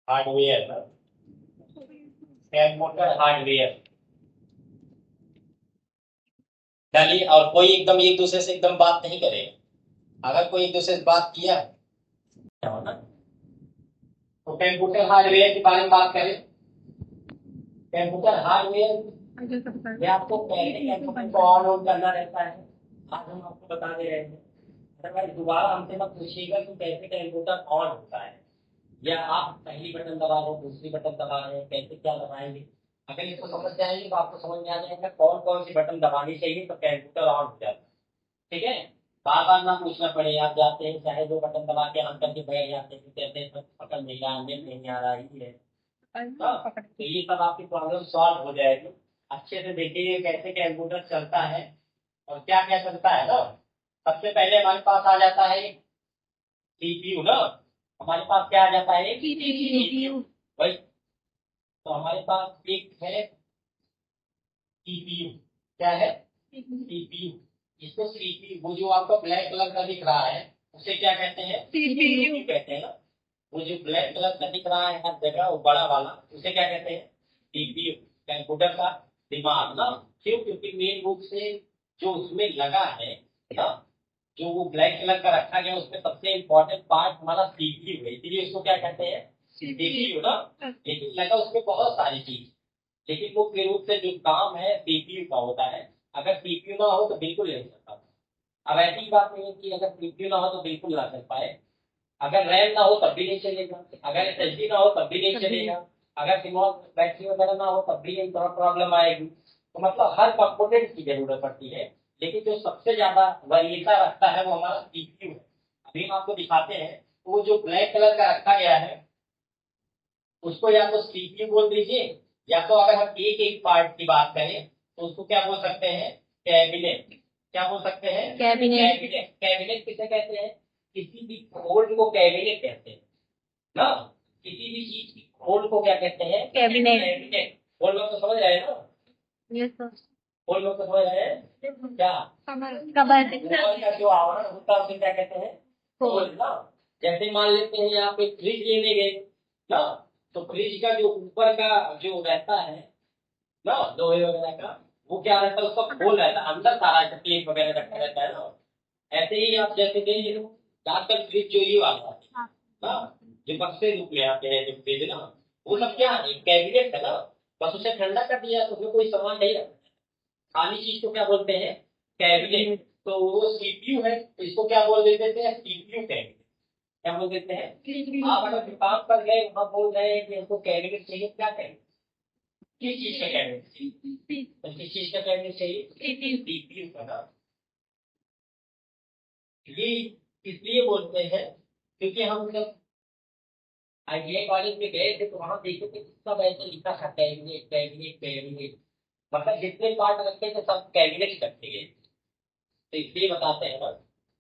Hardware ना, computer hardware. चलिए, और कोई एकदम एक दूसरे से एकदम बात नहीं करेगा। अगर कोई एक दूसरे से बात किया ना, तो कंप्यूटर हार्डवेयर के बारे में बात करें। कंप्यूटर हार्डवेयर ये आपको पहले कंप्यूटर को ऑन ऑन करना रहता है। आज हम आपको बता दे रहे हैं। अदरवाइज दोबारा हमसे मत पूछिएगा कि कैसे कंप्यूटर ऑन होता है, या आप पहली बटन दबा रहे हैं, दूसरी बटन दबा रहे हैं, कैसे क्या दबाएंगे। अगर इसको समझ जाएंगे तो आपको समझ में आ जाएगा कौन कौन सी बटन दबानी चाहिए तो कंप्यूटर ऑन हो जाता है। ठीक है, बार बार ना पूछना पड़े, आप जाते हैं चाहे दो बटन दबा के हम करके बैठ जाते हैं, कहते हैं पकड़ नहीं रहा, नेट नहीं आ रहा है। हाँ, तो ये सब आपकी प्रॉब्लम सॉल्व हो जाएगी। अच्छे से देखिए कैसे कंप्यूटर चलता है और क्या क्या चलता है ना। सबसे पहले हमारे पास आ जाता है सीपीयू ना। हमारे पास क्या आ जाता है, सीपीयू भाई। तो हमारे पास एक है सीपीयू। क्या है, सीपीयू। इसको सीपीयू, वो जो आपको ब्लैक कलर का दिख रहा है उसे क्या कहते हैं, सीपीयू कहते हैं ना। वो जो ब्लैक कलर का दिख रहा है हर जगह, वो बड़ा वाला, उसे क्या कहते हैं, सीपीयू। कंप्यूटर का दिमाग ना। क्यों, क्योंकि मेन रूप से जो उसमें लगा है ना, जो वो ब्लैक कलर का रखा गया उसमें सबसे इम्पोर्टेंट पार्ट हमारा सीपीयू है, इसलिए उसको क्या कहते हैं, सीपीयू ना। लेकिन लगा उसमें बहुत सारी चीज, लेकिन मुख्य रूप से जो काम है सीपीयू का होता है। अगर सीपीयू ना हो तो बिल्कुल नहीं चल। अब ऐसी बात नहीं है कि अगर सीपीयू ना हो तो बिल्कुल ना चल पाए। अगर रैम ना हो तब भी नहीं चलेगा, अगर एसएसडी ना हो तब भी नहीं चलेगा, अगर स्मॉल बैटरी वगैरह ना हो तब भी प्रॉब्लम आएगी। तो मतलब हर कंपोनेंट की जरूरत पड़ती है, लेकिन जो सबसे ज्यादा वरीयता रखता है वो हमारा सीपीयू है। अभी हम आपको दिखाते हैं। तो वो जो ब्लैक कलर का रखा गया है उसको या तो सीपीयू बोल दीजिए, या तो अगर हम एक एक पार्ट की बात करें तो उसको क्या बोल सकते हैं, कैबिनेट। क्या बोल सकते हैं, कैबिनेट। कैबिनेट, कैबिनेट किसे कहते हैं, किसी भी खोल को कैबिनेट कहते हैं ना। किसी भी चीज की खोल को क्या कहते हैं, कैबिनेट। कैबिनेट खोल लोग तो समझ रहे हैं ना, ये तो खोल लोग तो समझ रहे हैं क्या, कबर का जो आवरण होता है उसे क्या कहते हैं, खोल ना। जैसे मान लेते हैं आप एक फ्रिज लेने गए ना, तो फ्रिज का जो ऊपर का जो रहता है ना, लोहे वगैरह का, वो क्या रहता है, उसका खोल रहता है, अंदर सारा प्लेट वगैरह रखा रहता है ना। ऐसे ही आप जैसे देंगे आजकल फ्रिज जो ये वाला है ना, जो बक्से रूप में आते हैं जो फ्रिज ना, वो सब क्या है, कैबिनेट है ना। बस उसे ठंडा कर दिया तो उसमें कोई सामान नहीं रखा, खाली चीज को क्या बोलते हैं, कैबिनेट। तो वो सीपीयू है, तो इसको क्या बोल देते थे, सीपीयू कैबिनेट। क्या बोल देते हैं, आप अगर दुकान पर गए वहां बोल रहे हैं कि हमको कैबिनेट चाहिए, क्या कहेंगे, किस चीज का कैबिनेट चाहिए, तो किस चीज का कैबिनेट चाहिए, सीपीयू का ना। ये इसलिए बोलते हैं क्योंकि हम जब आईटीआई कॉलेज में गए थे तो वहां देखे थे सब ऐसे लिखा था कैबिनेट कैबिनेट कैबिनेट, मतलब जितने पार्ट रखे थे सब कैबिनेट रखे गए। तो इसलिए बताते हैं बस।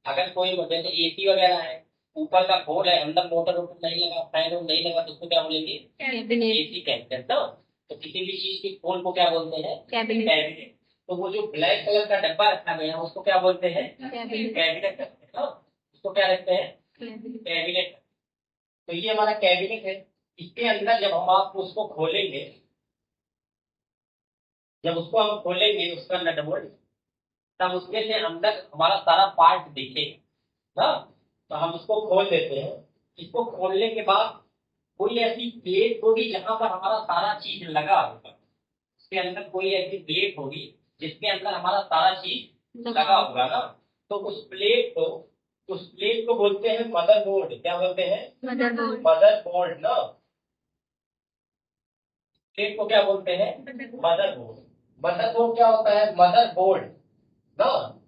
अगर कोई जैसे एसी वगैरह है, ऊपर का खोल है, अंदर मोटर वोटर नहीं लगा, फैन नहीं लगा, तो उसको क्या बोलेंगे, कैबिनेट। एसी कहते हैं तो किसी भी चीज की खोल को क्या बोलते हैं, कैबिनेट। कैबिनेट। तो वो जो ब्लैक कलर का डब्बा रखा गया है उसको क्या बोलते हैं, कैबिनेट। कैबिनेट कहते हैं ना। उसको क्या रखते हैं, कैबिनेट। तो ये हमारा कैबिनेट है। इसके अंदर जब हम आप उसको खोलेंगे, जब उसको हम खोलेंगे उसका नट बोल्ट, तब उसमें से अंदर हमारा सारा पार्ट दिखेगा ना। तो हम इसको खोल देते हैं। इसको खोलने के बाद कोई ऐसी प्लेट होगी जहां पर हमारा सारा चीज लगा होगा। उसके अंदर कोई ऐसी प्लेट होगी जिसके अंदर हमारा सारा चीज लगा होगा ना। तो उस प्लेट को बोलते हैं मदरबोर्ड। क्या बोलते हैं, मदरबोर्ड। मदरबोर्ड ना। प्लेट को क्या बोलते हैं, मदरबोर्ड। मदरबोर्ड क्या होता है, मदरबोर्ड ना।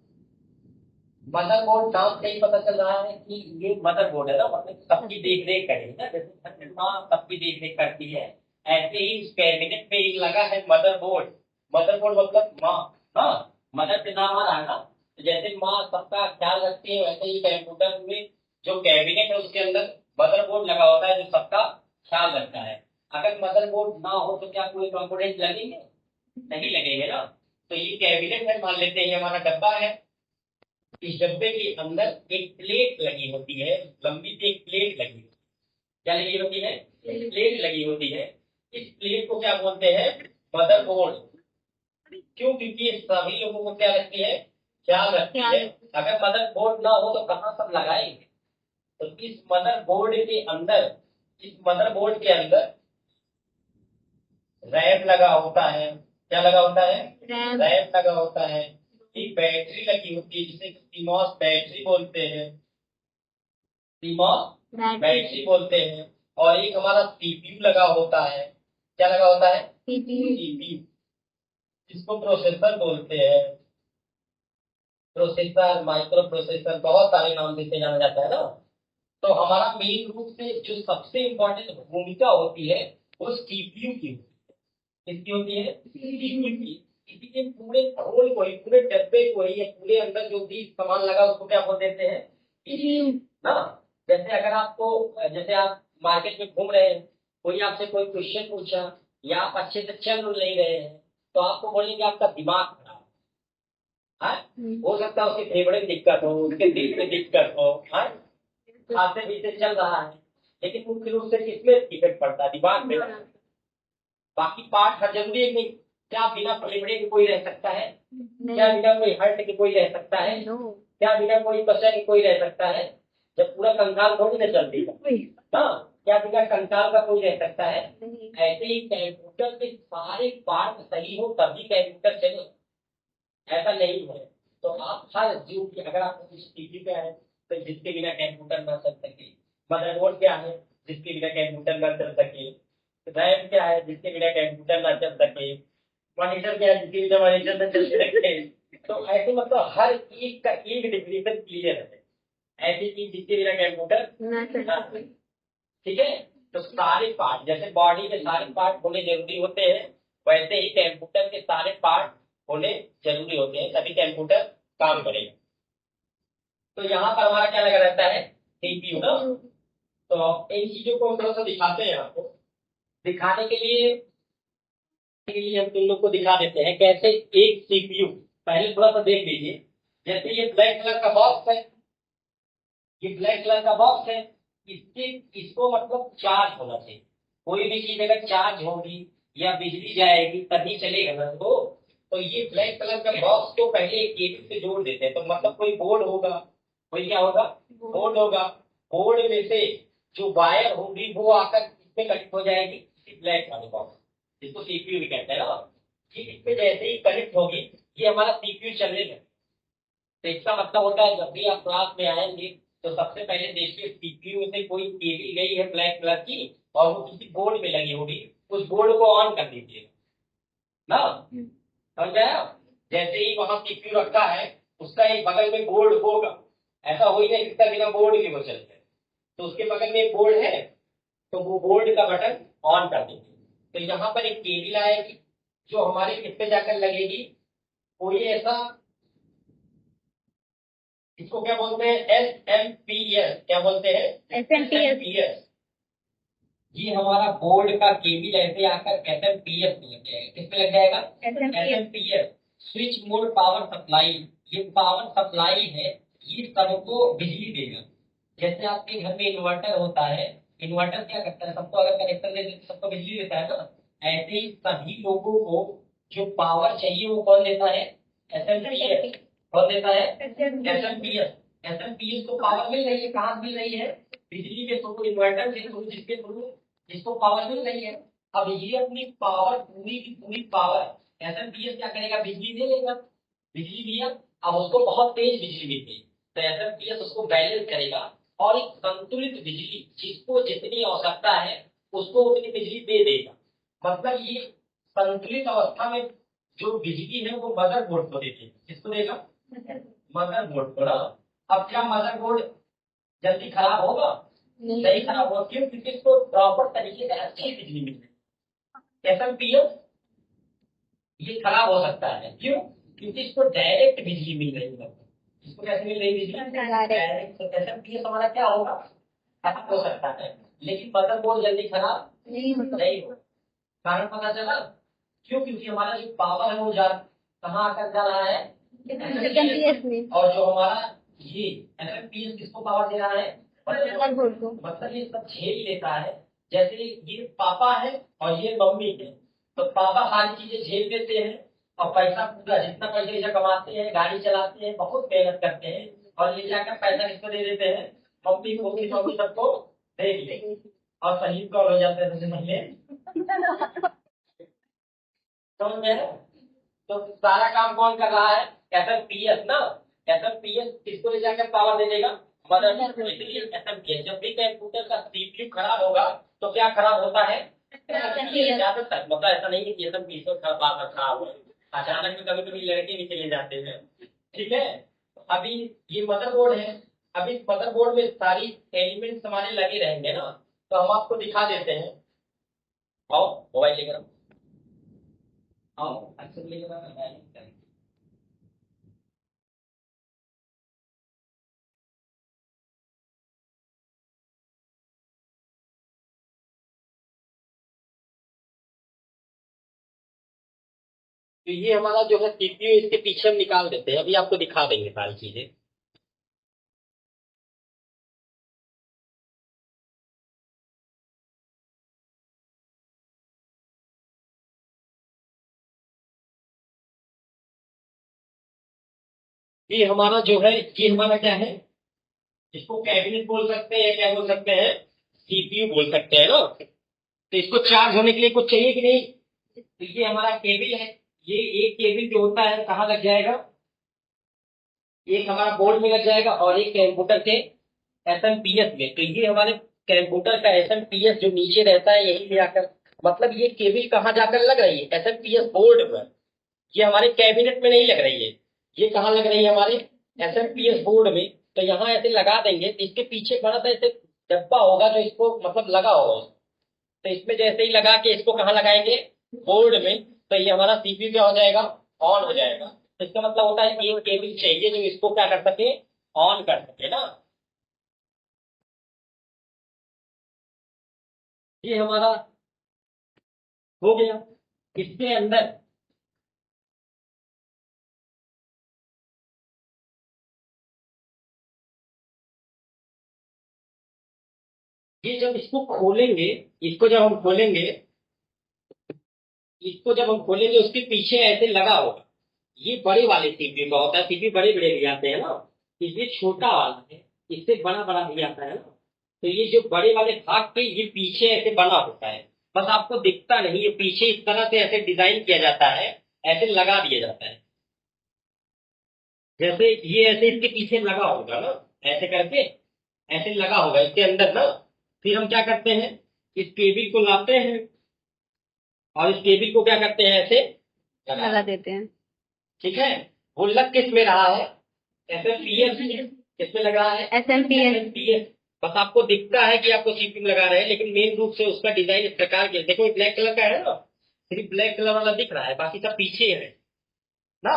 मदरबोर्ड नाम से ही पता चल रहा है कि ये मदरबोर्ड है ना, मतलब सबकी देख रेख करेगी ना, जैसे माँ सबकी देख रेख करती है, ऐसे ही उस कैबिनेट पे एक लगा है मदरबोर्ड। मदरबोर्ड मतलब माँ। हाँ, मदर से नाम आ रहा है ना, तो जैसे माँ सबका ख्याल रखती है वैसे ही कंप्यूटर में जो कैबिनेट है उसके अंदर मदरबोर्ड लगा होता है जो सबका ख्याल रखता है। अगर मदरबोर्ड ना हो तो क्या कोई कंपोनेंट लगेंगे, नहीं लगेंगे ना। तो ये कैबिनेट है, मान लेते हैं हमारा डब्बा है। इस डब्बे के अंदर एक प्लेट लगी होती है, लंबी सी एक प्लेट लगी होती है। क्या लगी होती है, प्लेट लगी होती है, इस प्लेट को क्या बोलते हैं? मदरबोर्ड। क्यों? क्योंकि सभी लोगों को क्या लगती है? ख्याल रखती है। अगर मदरबोर्ड ना हो तो कहाँ सब लगाएंगे? तो इस मदरबोर्ड के अंदर, इस मदरबोर्ड के अंदर रैम लगा होता है। क्या लगा होता है? रैम लगा होता है। एक बैटरी लगी होती है जिसे सीमॉस बैटरी बोलते हैं, सीमॉस बैटरी बोलते हैं। और एक हमारा सीपीयू लगा होता है। क्या लगा होता है? सीपीयू, जिसको प्रोसेसर बोलते हैं। प्रोसेसर, माइक्रो प्रोसेसर, बहुत सारे नाम से जाना जाता है ना। तो हमारा मेन रूप से जो सबसे इम्पोर्टेंट भूमिका होती है वो सीपीयू की होती है। किसकी होती है? सीपीयू की। इसीलिए पूरे होल को ही, पूरे डब्बे को ही, या पूरे अंदर जो भी सामान लगा उसको क्या बोल देते हैं? सीपीयू ना। जैसे अगर आपको, जैसे आप मार्केट में घूम रहे हैं, कोई आपसे कोई क्वेश्चन पूछा, या आप अच्छे से चल नहीं रहे हैं, तो आपको बोलेंगे आपका दिमाग खराब है। हो सकता है उसके फेफड़े में दिक्कत हो, उसके दिल में दिक्कत हो, खाते पीते चल रहा है, लेकिन मुख्य रूप से किसमें इफेक्ट पड़ता है? दिमाग में। बाकी पार्ट हर जरूरी है नहीं। क्या बिना फेफड़े के कोई रह सकता है? क्या बिना कोई हार्ट के कोई रह सकता है? क्या बिना कोई त्वचा के कोई रह सकता है? जब पूरा कंकाल थोड़ी ना चलती है। हाँ, क्या बिना कंकाल का कोई रह सकता है? ऐसे ही कंप्यूटर के सारे पार्ट सही हो तभी कंप्यूटर चले, ऐसा नहीं है। तो आप हर जीव की, अगर आप टीवी पे है तो जिसके बिना कंप्यूटर ना चल सके, मदरबोर्ड क्या है जिसके बिना कंप्यूटर ना चल सके, रैम क्या है जिसके बिना कंप्यूटर ना चल सके, मॉनिटर क्या है जिसके बिना मॉनिटर ना चल सके। तो ऐसे मतलब हर एक का एक डिफिनेशन क्लियर है, ऐसी चीज जिसके बिना कंप्यूटर ना चल सके। ठीक है। तो सारे पार्ट, जैसे बॉडी के सारे पार्ट होने जरूरी होते हैं, वैसे ही कंप्यूटर के सारे पार्ट होने जरूरी होते हैं, तभी कंप्यूटर काम करेगा। तो यहाँ पर हमारा क्या लगा रहता है? सीपीयू ना। तो इन चीजों को हम थोड़ा सा दिखाते हैं आपको। दिखाने के लिए हम तुम लोग को दिखा देते हैं कैसे एक सीपीयू, पहले थोड़ा सा देख लीजिए। जैसे ये ब्लैक कलर का बॉक्स है, ये ब्लैक कलर का बॉक्स है, इसके इसको मतलब चार्ज होना चाहिए। कोई भी चीज अगर चार्ज होगी या बिजली जाएगी तभी चलेगा ना। तो ये ब्लैक कलर का बॉक्स को पहले एक केबल से जोड़ देते हैं, तो मतलब कोई बोर्ड होगा, कोई क्या होगा? बोर्ड होगा। बोर्ड में से जो वायर होगी वो आकर इसमें कनेक्ट हो जाएगी, इसी ब्लैक वाले बॉक्स, जिसको सीपीयू भी कहते हैं ना। ये इसमें जैसे ही कनेक्ट होगी, ये हमारा सीपीयू चलने लगेगा। तो इसका मतलब होता है जब भी आप क्लास में आएंगे तो सबसे पहले देखिए सीपीयू से कोई केबल गई है ब्लैक कलर की, और वो किसी बोर्ड में लगी होगी, उस बोर्ड को ऑन कर दीजिए ना। समझ गए आप? जैसे ही वहां सीपीयू रखा है, उसका एक बगल में बोर्ड होगा। ऐसा हो ही नहीं सकता बिना बोर्ड के वो चलते। तो उसके बगल में एक बोर्ड है, तो वो बोर्ड का बटन ऑन कर दीजिए। तो यहाँ पर एक केबल आएगी जो हमारे किस पे जाकर लगेगी? कोई ऐसा, इसको क्या बोलते हैं? एसएमपीएस। क्या बोलते हैं? एसएमपीएस। ये हमारा बोर्ड का केबल ऐसे आकर एसएमपीएस में लग जाएगा। किस पे लग जाएगा? SMPS, switch mode power supply. ये पावर सप्लाई है, ये सबको बिजली देगा। जैसे आपके घर में इन्वर्टर होता है, इन्वर्टर क्या करता है? सबको अगर कनेक्शन दे देते सबको बिजली देता है ना। ऐसे ही सभी लोगों को जो पावर चाहिए वो कौन देता है? एसएमपीएस। कौन देता है? एसएमपीएस। एसएमपीएस को पावर मिल रही है, कहाँ मिल रही है? बिजली के थ्रू, इन्वर्टर के थ्रू, जिसके थ्रू जिसको पावर मिल रही है। अब ये अपनी पावर, पूरी की पूरी पावर एसएमपीएस क्या करेगा? बिजली दे देगा। बिजली दिया, अब उसको बहुत तेज बिजली मिल गई, तो एसएमपीएस उसको बैलेंस करेगा और एक संतुलित बिजली, जिसको जितनी आवश्यकता है उसको उतनी बिजली दे देगा। मतलब ये संतुलित अवस्था में जो बिजली है वो मदरबोर्ड को देगी। किसको देगा? मदरबोर्ड को ना। अब क्या मदरबोर्ड जल्दी खराब होगा? नहीं खराब होगा। क्यों? क्योंकि इसको प्रॉपर तरीके से अच्छी बिजली मिल रही है। एसएमपीएस ये खराब हो सकता है। क्यों? क्योंकि इसको डायरेक्ट बिजली मिल रही है। इसको कैसे मिल रही बिजली? डायरेक्ट। तो एसएमपीएस हमारा क्या होगा? खराब हो सकता है, लेकिन मदरबोर्ड जल्दी खराब नहीं होगा। कारण पता चला? क्यों? क्योंकि हमारा जो पावर है वो कहाँ आकर जा रहा है? एसएमपीएस में। और जो हमारा ये एसएमपीएस किसको पावर दे रहा है? मदरबोर्ड को। मतलब ये सब झेल लेता है, जैसे ये पापा है और ये मम्मी है, तो पापा सारी चीजें झेल देते हैं और पैसा पूरा जितना पैसा ऐसा कमाते हैं, गाड़ी चलाते हैं, बहुत मेहनत करते हैं, और ये जाकर पैसा किसको दे देते हैं? मम्मी को, मम्मी सबको दे दिए और शहीद कौन हो जाते हैं सबसे पहले? समझ में है? तो सारा काम कौन कर रहा है? एसएमपीएस ना। एसएमपीएस किसको ले जाकर पावर दे देगा? मदरबोर्ड को। इसलिए एसएमपीएस, जब भी कंप्यूटर का सीपीयू खराब होगा तो क्या खराब होता है? ज्यादातर, मतलब ऐसा नहीं है कि एसएमपीएस खराब हो, अचानक में कभी कभी लड़के भी चले जाते हैं। ठीक है, अभी ये मदरबोर्ड है। अभी मदरबोर्ड में सारी एलिमेंट्स हमारे लगे रहेंगे ना, तो हम आपको दिखा देते हैं। आओ मोबाइल लेकर आओ, अक्सर लेकर आओ। तो ये हमारा जो है सीपीयू, इसके पीछे हम निकाल देते हैं, अभी आपको दिखा देंगे सारी चीजें। ये हमारा जो है, ये हमारा क्या है? इसको कैबिनेट बोल सकते हैं, क्या बोल सकते हैं? सीपीयू बोल सकते हैं ना। तो इसको चार्ज होने के लिए कुछ चाहिए कि नहीं? तो ये हमारा केबल है। ये एक केबल जो होता है कहाँ लग जाएगा? एक हमारा बोर्ड में लग जाएगा और एक कंप्यूटर के एसएमपीएस में। तो ये हमारे कंप्यूटर का एसएमपीएस जो नीचे रहता है यही ले आकर, मतलब ये केबल कहाँ जाकर लग रही है? एसएमपीएस बोर्ड में। ये हमारे कैबिनेट में नहीं लग रही है, ये कहाँ लग रही है? हमारे एसएमपीएस बोर्ड में। तो यहाँ ऐसे लगा देंगे तो इसके पीछे बड़ा सा ऐसे डब्बा होगा जो इसको मतलब लगा होगा। तो इसमें जैसे ही लगा के इसको कहाँ लगाएंगे? बोर्ड में। तो ये हमारा सीपीयू क्या हो जाएगा? ऑन हो जाएगा। तो इसका मतलब होता है कि एक केबल चाहिए जो इसको क्या कर सके? ऑन कर सके ना। ये हमारा हो गया। इसके अंदर ये जब इसको खोलेंगे, इसको जब हम खोलेंगे, इसको जब हम खोलेंगे उसके पीछे ऐसे लगा होगा। ये बड़े वाले सीपीयू का होता है, सीपीयू बड़े बड़े भी आते हैं ना, ये छोटा वाला है, इससे बड़ा बड़ा भी आता है ना। तो ये जो बड़े वाले भाग के ये पीछे ऐसे बना होता है, बस आपको दिखता नहीं, ये पीछे इस तरह से ऐसे डिजाइन किया जाता है, ऐसे लगा दिया जाता है। जैसे ये ऐसे इसके पीछे लगा होगा ना, ऐसे करके ऐसे लगा होगा इसके अंदर ना। फिर हम क्या करते हैं? इस केबल को लाते हैं और इस केबल को क्या करते हैं? ऐसे लगा देते हैं। ठीक है, वो लग किस में रहा है? एसएमपीएस। किसमें लग रहा है? एसएमपीएस। बस आपको दिखता है कि आपको सीपीयू लगा रहे हैं, लेकिन मेन रूप से उसका डिजाइन इस प्रकार के, देखो ब्लैक कलर का है ना, सिर्फ ब्लैक कलर वाला दिख रहा है, बाकी सब पीछे है ना।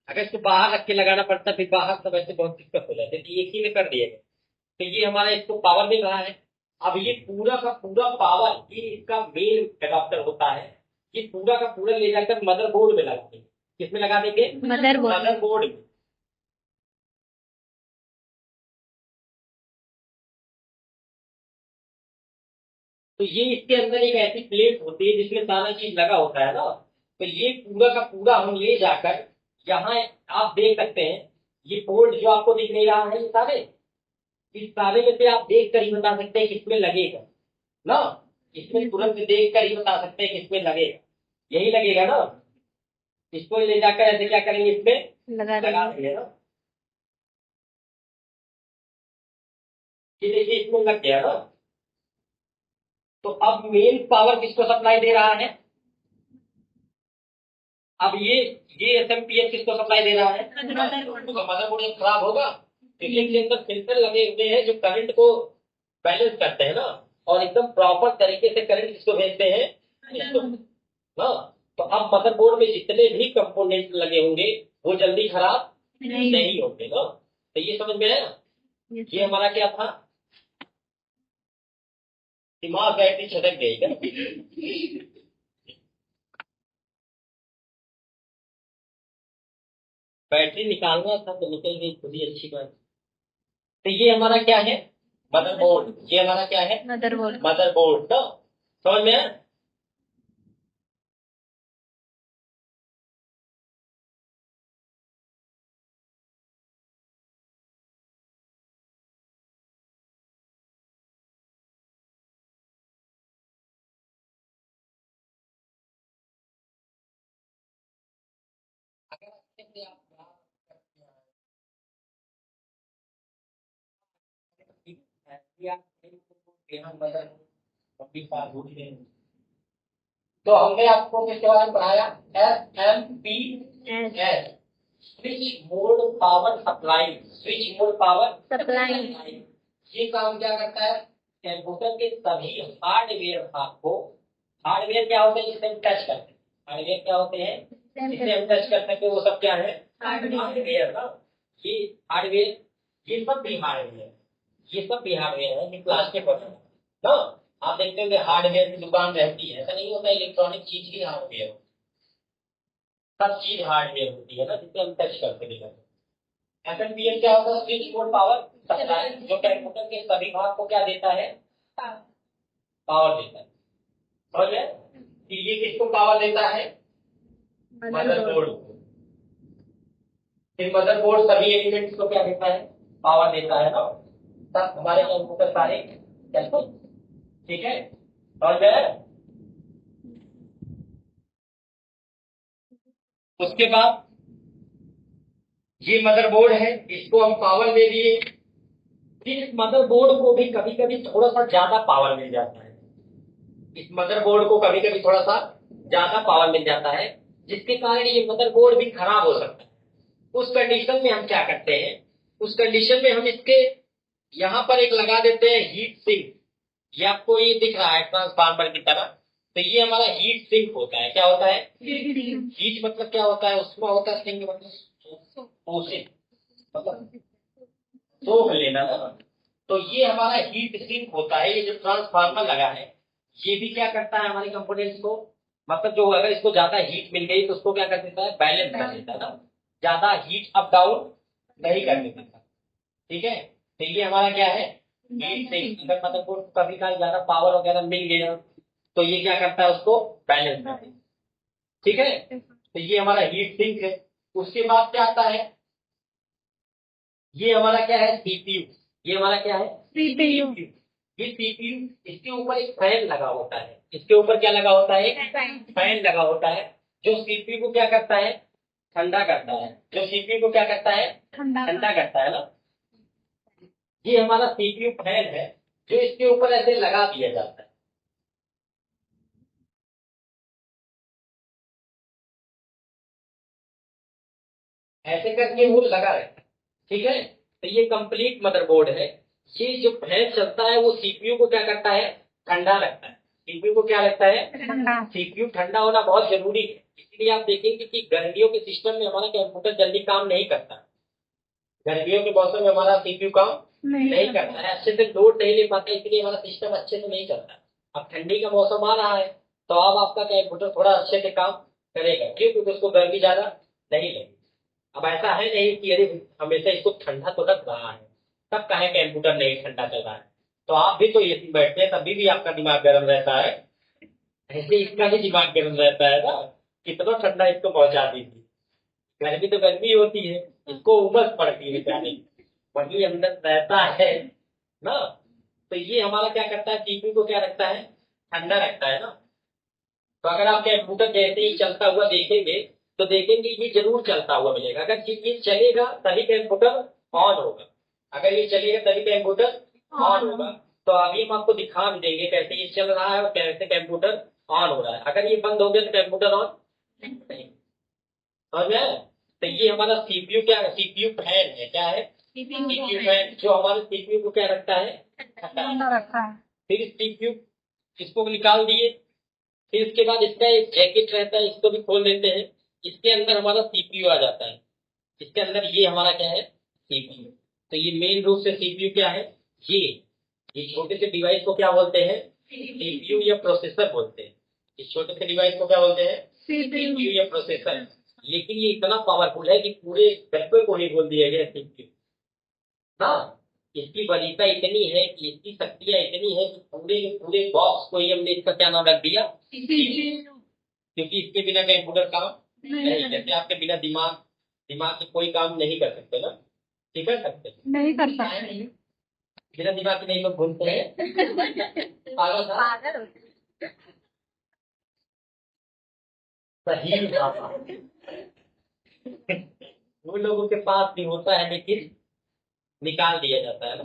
अगर इसको बाहर रख के लगाना पड़ता फिर बाहर सब ऐसे बहुत दिक्कत हो जाती थी, एक ही में कर दिए। तो ये हमारा इसको पावर मिल रहा है। अब ये पूरा का पूरा पावर ये इसका मेन एडाप्टर होता है, ये पूरा का पूरा ले जाकर मदरबोर्ड में लगा देंगे। किसमें लगा देंगे? मदरबोर्ड में। तो ये इसके अंदर एक ऐसी प्लेट होती है जिसमें सारा चीज लगा होता है ना। तो ये पूरा का पूरा हम ले जाकर यहाँ, आप देख सकते हैं ये पोर्ट जो आपको दिख नहीं रहा है, ये सारे, इस सारे में से आप देख कर ही बता सकते हैं किसमें लगेगा ना। इसमें तुरंत देख कर ही बता सकते हैं किसमें लगेगा, यही लगेगा ना। इसको ले जाकर ऐसे क्या करेंगे? इसमें लगा देंगे ना। ये देखिए इसमें लग गया ना। तो अब मेन पावर किसको सप्लाई दे रहा है? अब ये एसएमपीएस किसको सप्लाई दे रहा है? मदरबोर्ड जब खराब होगा तो इसके अंदर फिल्टर लगे हुए हैं जो करंट को बैलेंस करते हैं ना, और एकदम प्रॉपर तरीके से करंट किसको भेजते हैं? इसको ना। तो अब मदरबोर्ड में जितने भी कंपोनेंट लगे होंगे वो जल्दी खराब नहीं होंगे ना। तो ये समझ में आया? ये हमारा क्या था? दिमाग बैटरी छटक गई क्या? बैटरी निकालना था तो निकल गई, खुद ही अच्छी बात। तो ये हमारा क्या है? मदरबोर्ड, ये हमारा क्या है? मदरबोर्ड। मदरबोर्ड। तो समझ में आया? तो हमने आपको किसके बारे में पढ़ाया? SMPS, switch mode power supply. Switch mode power supply. ये काम क्या करता है? कंप्यूटर के सभी हार्डवेयर भाग को, हार्डवेयर क्या होते हैं जिससे हम टच करते हैं, हार्डवेयर क्या होते हैं जिससे हम टच कर सकते हैं, वो सब क्या है? हार्डवेयर ना। ये हार्डवेयर, ये सब भी हार्डवेयर, ये सब भी हार्डवेयर है। ये क्लास के पढ़े ना। आप देखते होंगे हार्डवेयर की दुकान रहती है, ऐसा नहीं होता इलेक्ट्रॉनिक चीज ही हार्डवेयर, सब चीज हार्डवेयर होती है ना जिससे हम टच करते हैं। एफएनपीएस क्या होता है? स्विच मोड पावर सप्लाई, जो कंप्यूटर के सभी भाग को क्या देता है? पावर देता है। समझ गए? ये किसको पावर देता है? मदरबोर्ड को। फिर मदरबोर्ड सभी एलिमेंट्स को क्या देता है? पावर देता है ना। सब हमारे कंप्यूटर सारे चलते हैं। ठीक है, समझ गए? उसके बाद ये मदरबोर्ड है, इसको हम पावर दे दिए। फिर इस मदरबोर्ड को भी कभी कभी थोड़ा सा ज्यादा पावर मिल जाता है। इस मदरबोर्ड को कभी कभी थोड़ा सा ज्यादा पावर मिल जाता है, जिसके कारण ये मदरबोर्ड भी खराब हो सकता है। उस कंडीशन में हम क्या करते हैं? उस कंडीशन में हम इसके यहां पर एक लगा देते हैं हीट सिंक। ये आपको ये दिख रहा है ट्रांसफार्मर की तरह। तो ये हमारा हीट सिंक होता है। क्या होता है? हीट मतलब क्या होता है? उसमें होता है सिंक मतलब पोषित, मतलब सोख लेना ना। तो ये हमारा हीट सिंक होता है। ये जो ट्रांसफार्मर लगा है, ये भी क्या करता है हमारे कंपोनेंट्स को, मतलब जो अगर इसको ज्यादा हीट मिल गई तो उसको क्या कर देता है? बैलेंस कर देता है ना, ज्यादा हीट अप डाउन नहीं कर देता। ठीक है, तो ये हमारा क्या है? Heat sink. अगर मतलब को कभी कभी ज्यादा पावर वगैरह मिल गया तो ये क्या करता है? उसको बैलेंस कर देता है। ठीक है, तो ये हमारा हीट सिंक है। उसके बाद क्या आता है? ये हमारा क्या है? सीपीयू। ये हमारा क्या है? सीपीयू। ये सीपीयू, इसके ऊपर एक फैन लगा होता है। इसके ऊपर क्या लगा होता है? एक फैन लगा होता है, जो सीपीयू को क्या करता है? ठंडा करता है। जो सीपीयू को क्या करता है? ठंडा करता है ना। ये हमारा सीपीयू फैन है, जो इसके ऊपर ऐसे लगा दिया जाता है। ऐसे करके वो लगा है। ठीक है, तो ये कंप्लीट मदरबोर्ड है। ये जो फैन चलता है वो सीपीयू को क्या करता है? ठंडा रखता है। सीपीयू को क्या रखता है? सीपीयू ठंडा होना बहुत जरूरी है। इसलिए आप देखेंगे कि गर्मियों के सिस्टम में हमारा कंप्यूटर जल्दी काम नहीं करता। गर्मियों के मौसम में हमारा सीपीयू काम नहीं करता है, अच्छे से लोड नहीं ले पाता, इसलिए हमारा सिस्टम अच्छे से नहीं चलता। अब ठंडी का मौसम आ रहा है तो अब आपका कंप्यूटर थोड़ा अच्छे से काम करेगा। क्यों? क्योंकि उसको गर्मी ज्यादा नहीं लगेगी। अब ऐसा है नहीं कि अरे हमेशा इसको ठंडा तो लग रहा है, तब कहे कंप्यूटर नहीं ठंडा चल रहा है। तो आप भी तो एसी बैठते हैं तभी भी आपका दिमाग गर्म रहता है, ऐसे इसका भी दिमाग गर्म रहता है ना। कितना ठंडा इसको पहुंचा दीजिए। गर्मी तो गर्मी होती है, इसको उमस पड़ती है बेचारे, वही अंदर रहता है ना। तो ये हमारा क्या करता है? सीपीयू को क्या रखता है? ठंडा रखता है ना। तो अगर आप कंप्यूटर जैसे ही चलता हुआ देखेंगे तो देखेंगे ये जरूर चलता हुआ मिलेगा। अगर ये चलेगा तभी कंप्यूटर ऑन होगा। अगर ये चलेगा तभी कंप्यूटर ऑन होगा। तो अभी हम आपको दिखा भी देंगे कैसे ये चल रहा है और कैसे कंप्यूटर ऑन हो रहा है। अगर ये बंद हो गया तो कंप्यूटर ऑन नहीं। समझ में आया? तो ये हमारा सीपीयू क्या है? सीपीयू फैन है। क्या है? सीपीयू फैन, जो हमारे सीपीयू को क्या रखता है? ठंडा रखता है। फिर सीपीयू इसको निकाल दिए। फिर इसके बाद इसका एक जैकेट रहता है, इसको भी खोल देते हैं। इसके अंदर हमारा सीपीयू आ जाता है। इसके अंदर ये हमारा क्या है? सीपीयू। तो ये मेन रूप से सीपीयू क्या है? ये छोटे से डिवाइस को क्या बोलते हैं? सीपीयू या प्रोसेसर बोलते हैं। इस छोटे से डिवाइस को क्या बोलते हैं? सीपीयू या प्रोसेसर। लेकिन ये इतना पावरफुल है कि पूरे डब्बे को ही बोल दिया गया सीपीयू ना। इसकी वरीयता इतनी है कि इसकी शक्तियां इतनी है कि पूरे पूरे बॉक्स को ही हमने इसका क्या नाम रख दिया, CPU। क्योंकि इसके बिना कंप्यूटर काम नहीं करते। आपके बिना दिमाग दिमाग से कोई काम नहीं कर सकते ना, ठीक कर सकते नहीं करता। बिना दिमाग के नहीं लोग घूमते हैं पागल था। सही बात। वो लोगों के पास भी होता है लेकिन निकाल दिया जाता है ना।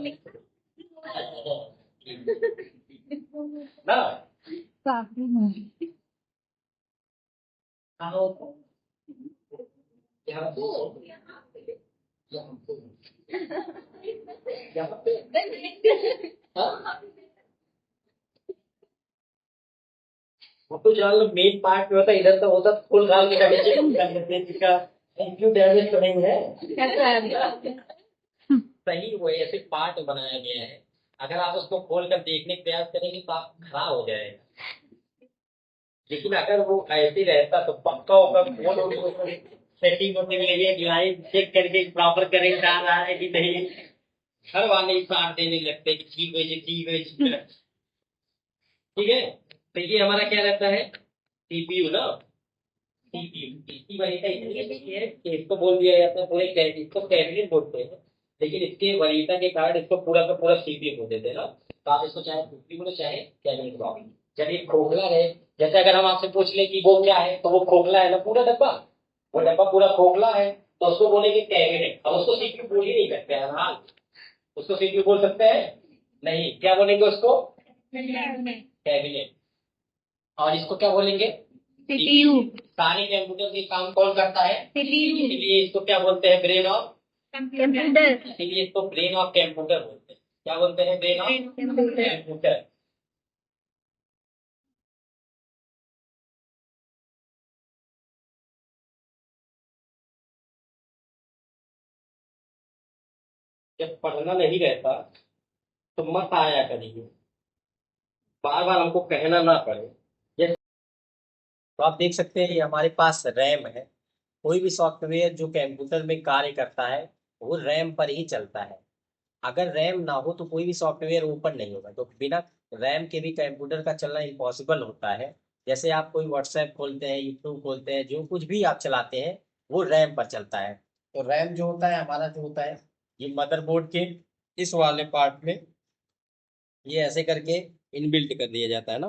साफी में वो तो जान लो मेन पार्ट में होता है, इधर तो होता फुल डाल के डैमेज तो नहीं है। सही वो ऐसे पार्ट बनाया गया है, अगर आप उसको खोल कर देखने का प्रयास करेंगे तो आप खराब हो जाएगा। लेकिन अगर वो ऐसे रहता तो पक्का होगा खोल सेटिंग होने के लिए लाइन चेक करके प्रॉपर करेंगे आ रहा है कि नहीं। हर वाले साथ देने लगते हैं कि ठीक है ठीक है ठीक है। तो ये हमारा क्या रहता है, सीपीयू ना। सीपीयू इसकी वरीयता इतनी अच्छी है कि इसको बोल दिया जाता है पूरे इसको कैबिनेट बोलते हैं, लेकिन इसके वरीयता के कारण इसको पूरा का पूरा सीपीयू बोल देते हैं ना। तो आप इसको चाहे सीपीयू बोलो चाहे कैबिनेट बोलो। जब ये खोखला है, जैसे अगर हम आपसे पूछ ले कि वो क्या है तो वो खोखला है ना पूरा डब्बा, वो डब्बा पूरा खोखला है तो उसको बोलेंगे कैबिनेट। अब उसको सीपीयू बोल ही नहीं सकते हैं हाँ, उसको सीपीयू बोल सकते हैं नहीं, क्या बोलेंगे उसको कैबिनेट। और इसको क्या बोलेंगे CPU। सारे कंप्यूटर के काम कौन करता है CPU। इसलिए इसको क्या बोलते हैं ब्रेन ऑफ कंप्यूटर। इसीलिए इसको ब्रेन ऑफ कंप्यूटर बोलते हैं। क्या बोलते हैं ब्रेन ऑफ कंप्यूटर। जब पढ़ना नहीं रहता तो मत आया करिए, बार बार हमको कहना ना पड़े। तो आप देख सकते हैं ये हमारे पास रैम है। कोई भी सॉफ्टवेयर जो कंप्यूटर में कार्य करता है वो रैम पर ही चलता है। अगर रैम ना हो तो कोई भी सॉफ्टवेयर ओपन नहीं होगा, तो बिना रैम के भी कंप्यूटर का चलना इम्पॉसिबल होता है। जैसे आप कोई व्हाट्सएप खोलते हैं, यूट्यूब खोलते हैं, जो कुछ भी आप चलाते हैं वो रैम पर चलता है। तो रैम जो होता है हमारा जो होता है ये मदरबोर्ड के इस वाले पार्ट में ये ऐसे करके इनबिल्ट कर दिया जाता है ना।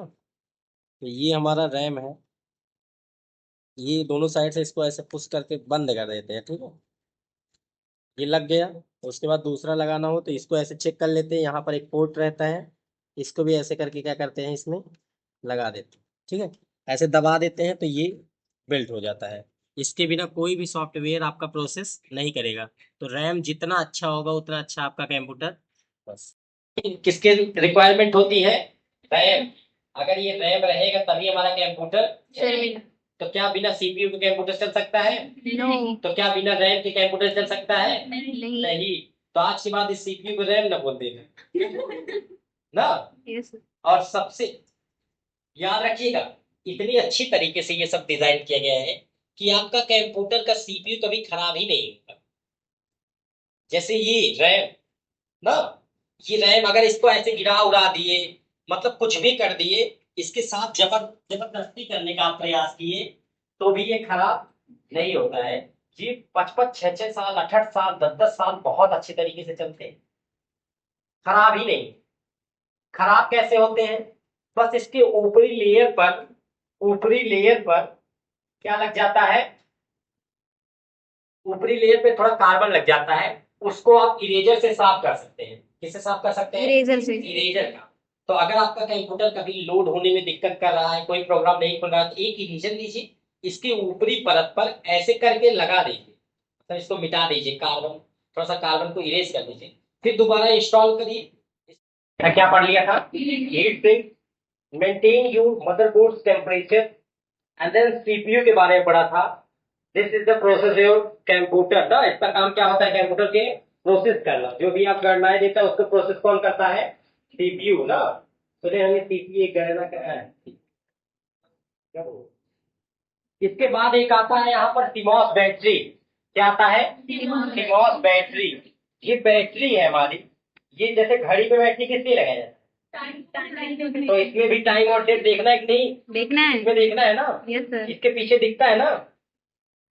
तो ये हमारा रैम है, ये दोनों साइड से इसको ऐसे पुश करके बंद कर देते हैं, ठीक है। ये लग गया, तो उसके बाद दूसरा लगाना हो तो इसको ऐसे चेक कर लेते हैं, यहाँ पर एक पोर्ट रहता है, इसको भी ऐसे करके क्या करते हैं इसमें लगा देते हैं, ठीक है। ऐसे दबा देते हैं तो ये बिल्ट हो जाता है। इसके बिना कोई भी सॉफ्टवेयर आपका प्रोसेस नहीं करेगा। तो रैम जितना अच्छा होगा उतना अच्छा आपका कंप्यूटर। बस किसके रिक्वायरमेंट होती है, रैम। अगर ये रैम रहेगा तभी हमारा कंप्यूटर चलेगा। तो क्या बिना सीपीयू के कंप्यूटर चल सकता है, नो। तो क्या बिना रैम के कंप्यूटर चल सकता है नहीं। तो आज के बाद इस सीपीयू को रैम ना बोल देना ना। यस। और सबसे याद रखिएगा इतनी अच्छी तरीके से ये सब डिजाइन किया गया है कि आपका कंप्यूटर का सीपीयू कभी खराब ही नहीं होगा। जैसे ये रैम ना, ये रैम अगर इसको ऐसे गिरा उड़ा दिए, मतलब कुछ भी कर दिए, इसके साथ जबरदस्ती करने का आप प्रयास किए तो भी ये खराब नहीं होता है। ये 55 6 6 साल 8 8 साल 10 10 साल बहुत अच्छे तरीके से चलते हैं, खराब ही नहीं। खराब कैसे होते हैं, बस इसके ऊपरी लेयर पर क्या लग जाता है, ऊपरी लेयर पे थोड़ा कार्बन लग जाता है, उसको आप इरेजर से साफ कर सकते हैं। किससे साफ कर सकते हैं, इरेजर से। इरेजर का। तो अगर आपका कंप्यूटर कभी लोड होने में दिक्कत कर रहा है, कोई प्रोग्राम नहीं खुल रहा है, तो एक इरेजर लीजिए, इसके ऊपरी परत पर ऐसे करके लगा दीजिए, तो इसको मिटा दीजिए, कार्बन थोड़ा सा कार्बन को इरेज कर दीजिए, फिर दोबारा इंस्टॉल करिए। क्या पढ़ लिया था, heat sink, maintain your motherboard temperature, and then CPU के बारे में पढ़ा था। This is the process your computer ना, इसका काम क्या होता है कंप्यूटर के प्रोसेस करना, जो भी आप गणनाएं देता है उसको प्रोसेस कौन करता है, सीपीयू ना। तो हमने सीपीयू एक गणना करा है। इसके बाद एक आता है यहाँ पर सीमॉस बैटरी। क्या आता है, सीमॉस बैटरी। ये बैटरी है हमारी, ये जैसे घड़ी पे बैठने किस लिए लगाया जाता है? तो इसमें भी टाइम और डेट देखना है कि नहीं? देखना है। इसमें देखना है ना? Yes sir. इसके पीछे दिखता है ना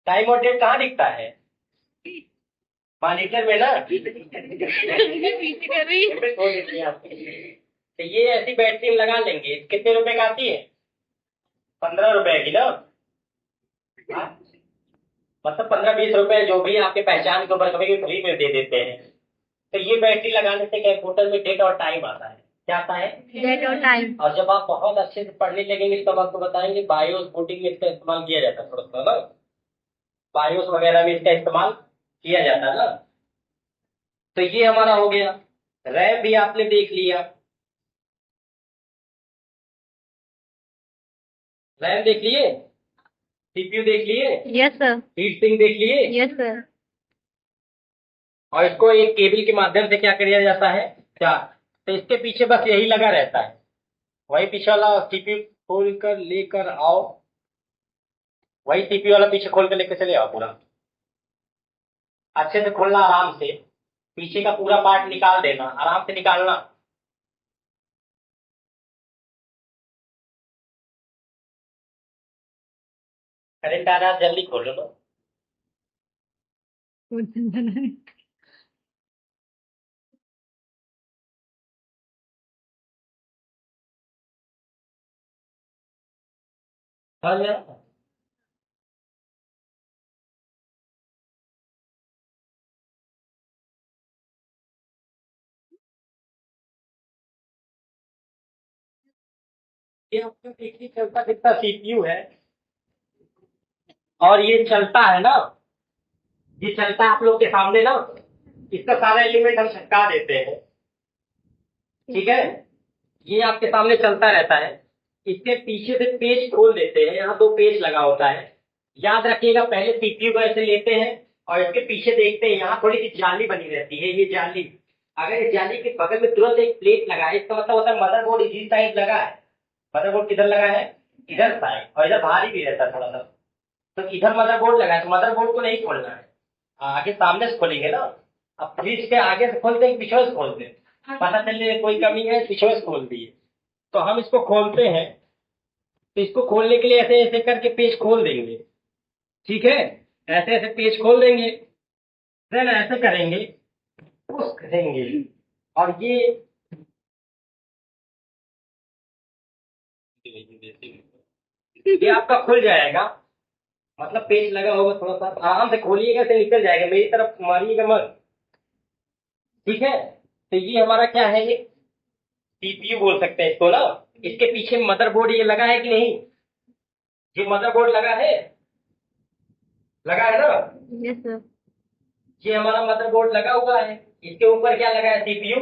टाइम और डेट? कहाँ दिखता है? मॉनिटर में ना। पीछे कर रही है। छोड़ देती है आपकी। तो ये ऐसी बैटरी लगा लेंगे। कितने रुपए का आती है? 15 रुपए की ना? हाँ? मतलब 15-20 रुपए जो भी आपके पहचान के ऊपर कभी फ्री में दे देते हैं। तो ये बैटरी लगाने से कंप्यूटर में डेट और टाइम आता है। क्या आता है? डेट और टाइम। और जब आप बहुत अच्छे से पढ़ने लगेंगे तब आपको बताएंगे बायोस बूटिंग में इसका इस्तेमाल किया जाता है थोड़ा सा ना। बायोस वगैरह में इसका इस्तेमाल किया जाता है ना। तो ये हमारा हो गया। रैम भी आपने देख लिया। रैम देख लिए, सीपीयू देख लिए, यस सर। हीट सिंक देख लिए। Yes sir. और इसको एक केबल के माध्यम से क्या किया जाता है? चार्ज। तो इसके पीछे बस यही लगा रहता है। वही पीछे वाला सीपीयू खोल कर लेकर आओ। वही सीपीयू वाला पीछे खोल कर लेकर चले आओ। पूरा अच्छे से खोलना, आराम से पीछे का पूरा पार्ट निकाल देना, आराम से निकालना। करंट आ रहा है, जल्दी खोलो तो। समझ में आया? ये आपका देखिए चलता कितना सीपीयू है। और ये चलता है ना, ये चलता है आप लोग के सामने ना। इसका सारा एलिमेंट हम छटका देते हैं। ठीक है, ये आपके सामने चलता रहता है। इसके पीछे से पेज खोल देते हैं। यहाँ 2 पेज लगा होता है। याद रखिएगा, पहले सीपीयू को ऐसे लेते हैं और इसके पीछे देखते हैं। यहाँ थोड़ी सी जाली बनी रहती है। ये जाली, अगर इस जाली के बगल में तुरंत एक प्लेट लगा है, इसका मतलब होता है मदरबोर्ड इसी साइड लगा है। मदरबोर्ड किधर लगा है? इधर साइड। और इधर भारी भी रहता है थोड़ा सा। तो इधर मदरबोर्ड लगा है, तो मदरबोर्ड को नहीं खोलना है। आगे सामने से खोलेंगे ना। अब फ्रिज के आगे से खोलते हैं, पीछे से खोलते हैं। पता चले कोई कमी है, पीछे से खोल दिए। तो हम इसको खोलते हैं। तो इसको खोलने के लिए ऐसे ऐसे करके पेज खोल देंगे। ठीक है, ऐसे ऐसे पेज खोल देंगे। देन ऐसे करेंगे, पुश करेंगे, और ये आपका खुल जाएगा। मतलब पेज लगा होगा, थोड़ा सा आराम से खोलिएगा, से निकल जाएगा। मेरी तरफ मारिएगा मत। ठीक है, तो ये हमारा क्या है? ये सीपीयू बोल सकते हैं इसको ना। इसके पीछे मदरबोर्ड ये लगा है कि नहीं? ये मदरबोर्ड लगा है, लगा है ना? Yes sir. ये हमारा मदरबोर्ड लगा हुआ है। इसके ऊपर क्या लगा है? सीपीयू।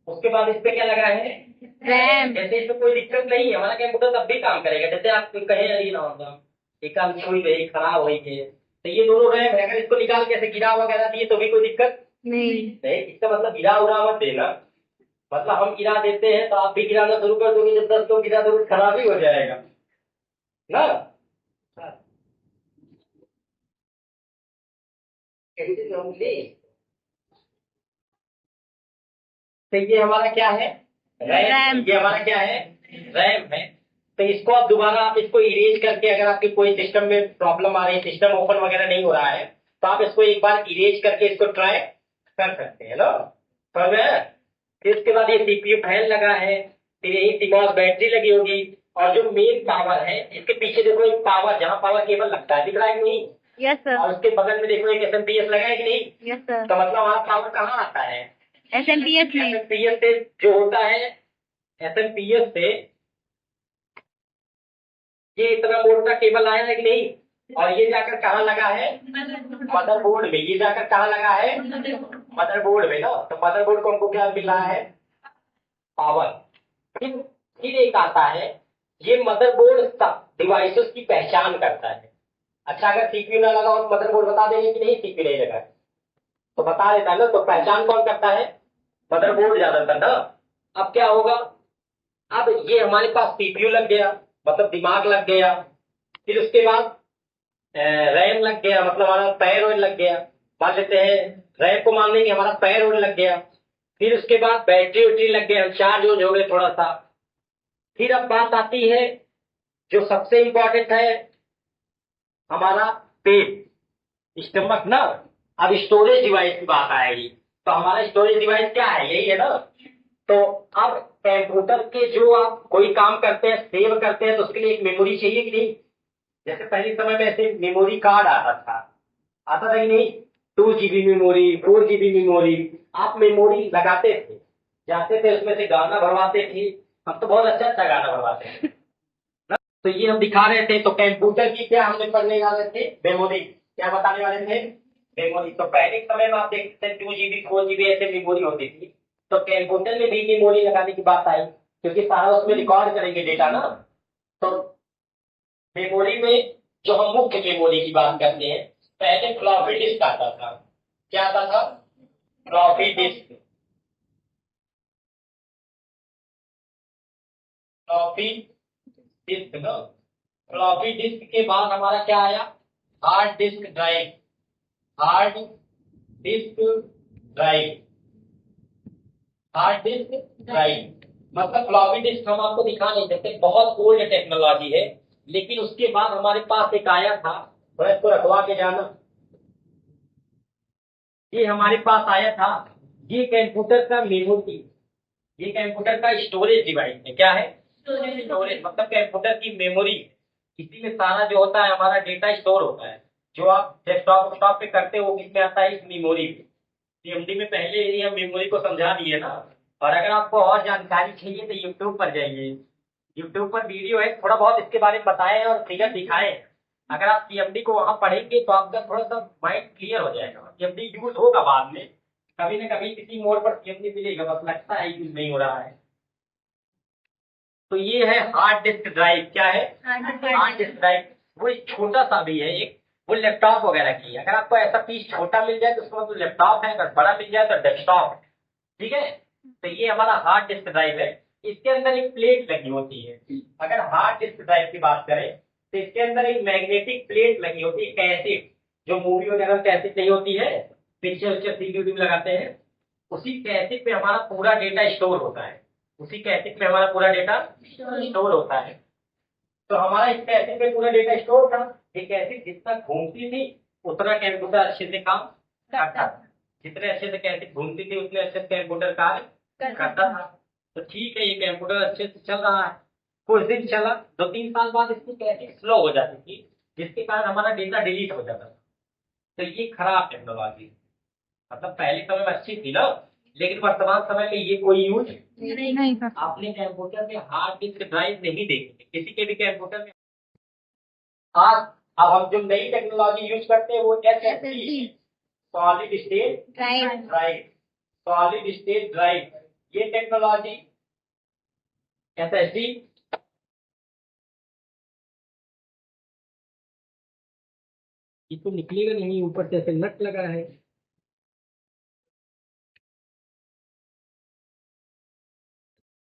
उसके बाद इस पे क्या लगा है? रैम। जैसे इसमें कोई दिक्कत नहीं है, हमारा कंप्यूटर तब भी काम करेगा। जैसे आप कहे अरे ना होगा एक आध कोई रही खराब हुई है, तो ये दोनों रैम है। अगर इसको निकाल के ऐसे गिरा वगैरह दिए तो भी कोई दिक्कत नहीं। इसका मतलब गिरा उड़ा मत देना। मतलब हम गिरा देते हैं तो आप भी गिराना शुरू कर दोगे। जब 10 लोग गिरा दोगे खराब ही हो जाएगा ना। कैसे होंगे? तो ये हमारा क्या है? रैम। ये हमारा क्या है? रैम है। तो इसको आप दोबारा आप इसको इरेज करके, अगर आपके कोई सिस्टम में प्रॉब्लम आ रही है, सिस्टम ओपन वगैरह नहीं हो रहा है, तो आप इसको एक बार इरेज करके इसको ट्राई कर सकते हैं ना। समझ में? फिर इसके बाद ये सीपीयू फैन लगा है, फिर यही CMOS बैटरी लगी होगी, और जो मेन पावर है इसके पीछे देखो एक पावर, जहाँ पावर केबल लगता है, दिख रहा है कि नहीं? Yes sir. और उसके बगल में देखो एक एसएमपीएस लगा है कि नहीं? Yes sir. तो मतलब वहाँ पावर कहाँ आता है? एसएमपीएस में। एसएमपीएस से जो होता है, एसएमपीएस से ये इतना मोटा केबल आया है कि नहीं? और ये जाकर कहाँ लगा है? मदरबोर्ड में। ये जाकर कहाँ लगा है? मदरबोर्ड में ना। तो मदरबोर्ड को हमको क्या मिल रहा है? पावर। फिर एक आता है, ये मदरबोर्ड सब डिवाइसेस की पहचान करता है। अच्छा, अगर सीपीयू ना लगा हो तो मदरबोर्ड बता देंगे कि नहीं सीपीयू नहीं लगा है, तो बता देता है ना। तो पहचान कौन करता है? मदरबोर्ड ज्यादातर ना। अब क्या होगा? अब ये हमारे पास सीपीयू लग गया, मतलब दिमाग लग गया। फिर उसके बाद रैम लग गया, मतलब हमारा पैर लग गया। मान लेते हैं रैम को मान लेंगे, हमारा पैर लग गया। फिर उसके बाद बैटरी उटरी लग गए, चार्ज हो गए थोड़ा सा। फिर अब बात आती है जो सबसे इंपॉर्टेंट है, हमारा पेट स्टमक ना। अब स्टोरेज डिवाइस की बात आएगी, तो हमारा स्टोरेज डिवाइस क्या है, यही है ना। तो अब कंप्यूटर के जो आप कोई काम करते हैं, सेव करते हैं, तो उसके लिए एक मेमोरी चाहिए कि नहीं। जैसे पहले समय में ऐसे मेमोरी कार्ड आता था कि नहीं, 2 GB मेमोरी, 4 GB मेमोरी। आप मेमोरी लगाते थे, जाते थे उसमें से गाना भरवाते थे। हम तो बहुत अच्छा अच्छा गाना भरवाते हैं। तो ये हम दिखा रहे थे, तो कंप्यूटर की क्या हमने पढ़ने वाले थे, मेमोरी। क्या बताने वाले थे, मेमोरी। तो पहले समय में आप देखते थे 2 GB 4 GB ऐसे मेमोरी होती थी। तो कंप्यूटर में भी मेमोरी लगाने की बात आई, क्योंकि सारा उसमें रिकॉर्ड करेंगे डेटा ना। तो मेमोरी में जो हम मुख्य मेमोरी की बात करते हैं, पहले फ्लॉपी डिस्क आता था। क्या आता था, फ्लॉपी डिस्क। फ्लॉपी डिस्क ना, फ्लॉपी डिस्क के बाद हमारा क्या आया, hard disk drive. Hard disk drive, hard disk drive. मतलब फ्लॉपी डिस्क हम आपको दिखा नहीं सकते, बहुत ओल्ड टेक्नोलॉजी है। लेकिन उसके बाद हमारे पास एक आया था, थोड़ा इसको रखवा के जाना। ये हमारे पास आया था, ये कंप्यूटर का मेमोरी, ये कंप्यूटर का स्टोरेज डिवाइस है। क्या है, स्टोरेज। मतलब कंप्यूटर की मेमोरी। इसी में सारा जो होता है हमारा डेटा स्टोर होता है। जो आप डेस्कटॉप वेस्कटॉप पे करते हो, किसमें आता है, इस मेमोरी में। सीएमडी में पहले ही हम मेमोरी को समझा दिए ना। और अगर आपको और जानकारी चाहिए तो यूट्यूब पर जाइए, यूट्यूब पर वीडियो है, थोड़ा बहुत इसके बारे में बताए और फिगर दिखाए। अगर आप सीएमडी को वहां पढ़ेंगे तो आपका थोड़ा सा माइंड क्लियर हो जाएगा। सीएमडी यूज होगा बाद में, कभी ना कभी किसी मोड़ पर सीएमडी मिलेगा, बस लगता है यूज नहीं हो रहा है। तो ये है हार्ड डिस्क ड्राइव। क्या है, हार्ड डिस्क ड्राइव। वो एक छोटा सा भी है, एक वो लैपटॉप वगैरह की है। अगर आपको ऐसा पीस छोटा मिल जाए तो उसका मतलब लैपटॉप है, अगर बड़ा मिल जाए तो डेस्कटॉप है। ठीक है। तो ये हमारा हार्ड डिस्क ड्राइव है। इसके अंदर एक प्लेट लगी होती है। अगर हार्ड डिस्क ड्राइव की बात करें तो इसके अंदर एक मैग्नेटिक प्लेट लगी होती है, कैसेट। जो मूवी वगैरह कैसेट नहीं होती है, पिक्चर उच्चर सीडी में लगाते हैं, उसी कैसेट पे हमारा पूरा डेटा स्टोर होता है। उसी कैसेट में हमारा पूरा डेटा स्टोर होता है। तो हमारा इस कैसेट में पूरा डेटा स्टोर था। ये कैसेट जितना घूमती थी उतना कंप्यूटर अच्छे से काम करता था। जितने अच्छे से कैसेट घूमती थी उतने अच्छे से कंप्यूटर कार्य करता था। तो ठीक है, ये कंप्यूटर अच्छे से चल रहा है। कुछ दिन चला, 2-3 साल बाद इसकी कैसेट स्लो हो जाती थी, जिसके कारण हमारा डेटा डिलीट हो जाता था। तो ये खराब टेक्नोलॉजी। मतलब पहले समय में अच्छी थी ना, लेकिन वर्तमान समय में ये कोई यूज नहीं था। आपने कंप्यूटर में हार्ड डिस्क ड्राइव नहीं देखी किसी के भी कंप्यूटर में। आज अब हम जो नई टेक्नोलॉजी यूज करते हैं वो SSD, solid state drive. Solid state drive, ये टेक्नोलॉजी एसएसडी। ये तो निकलेगा नहीं, ऊपर से ऐसे नट लगा है।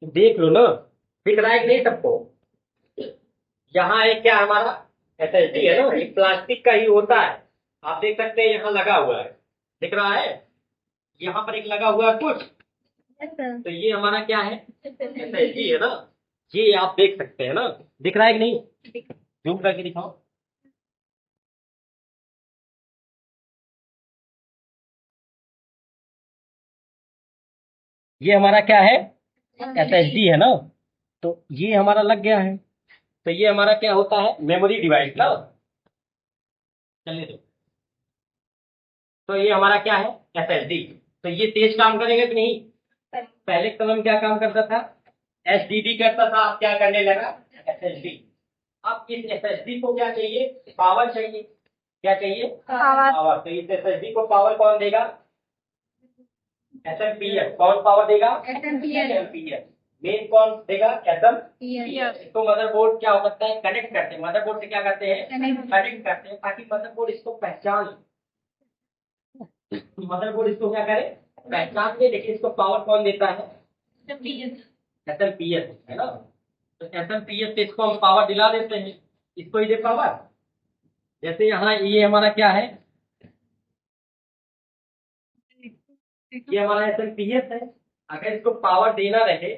देख लो ना, दिख रहा है कि नहीं सबको। यहाँ एक क्या हमारा एसएसडी है ना, एक प्लास्टिक का ही होता है। आप देख सकते हैं यहाँ लगा हुआ है, दिख रहा है। यहाँ पर एक लगा हुआ है कुछ, तो ये हमारा क्या है, एसएसडी है ना। ये आप देख सकते हैं ना, दिख रहा है कि नहीं, जूम करके दिखाओ। ये हमारा क्या है, एसएसडी है ना। तो ये हमारा लग गया है। तो ये हमारा क्या होता है, मेमोरी डिवाइस ना। चलने दो। तो ये हमारा क्या है, एसएसडी। तो ये तेज काम करेगा कि नहीं। पहले के समय में क्या काम करता था, एसडीडी करता था, अब क्या करने लगा, एसएसडी। अब इस एसएसडी को क्या चाहिए, पावर चाहिए। क्या चाहिए, पावर। तो इस एसएसडी को पावर कौन देगा, एसएमपीएस। कौन पावर देगा, एसएमपीएस। मेन कौन देगा, एसएमपीएस। तो मदरबोर्ड क्या होता है, कनेक्ट करते हैं, मदरबोर्ड से क्या करते हैं, कनेक्ट करते हैं, ताकि मदरबोर्ड इसको पहचान ले। मदरबोर्ड इसको क्या करे, पहचान ले। लेकिन इसको पावर कौन देता है, एसएमपीएस है ना। तो एसएमपीएस से इसको हम पावर दिला देते हैं, इसको ही दे पावर। जैसे यहाँ ये हमारा क्या है, ये हमारा SMPS है। अगर इसको पावर देना रहे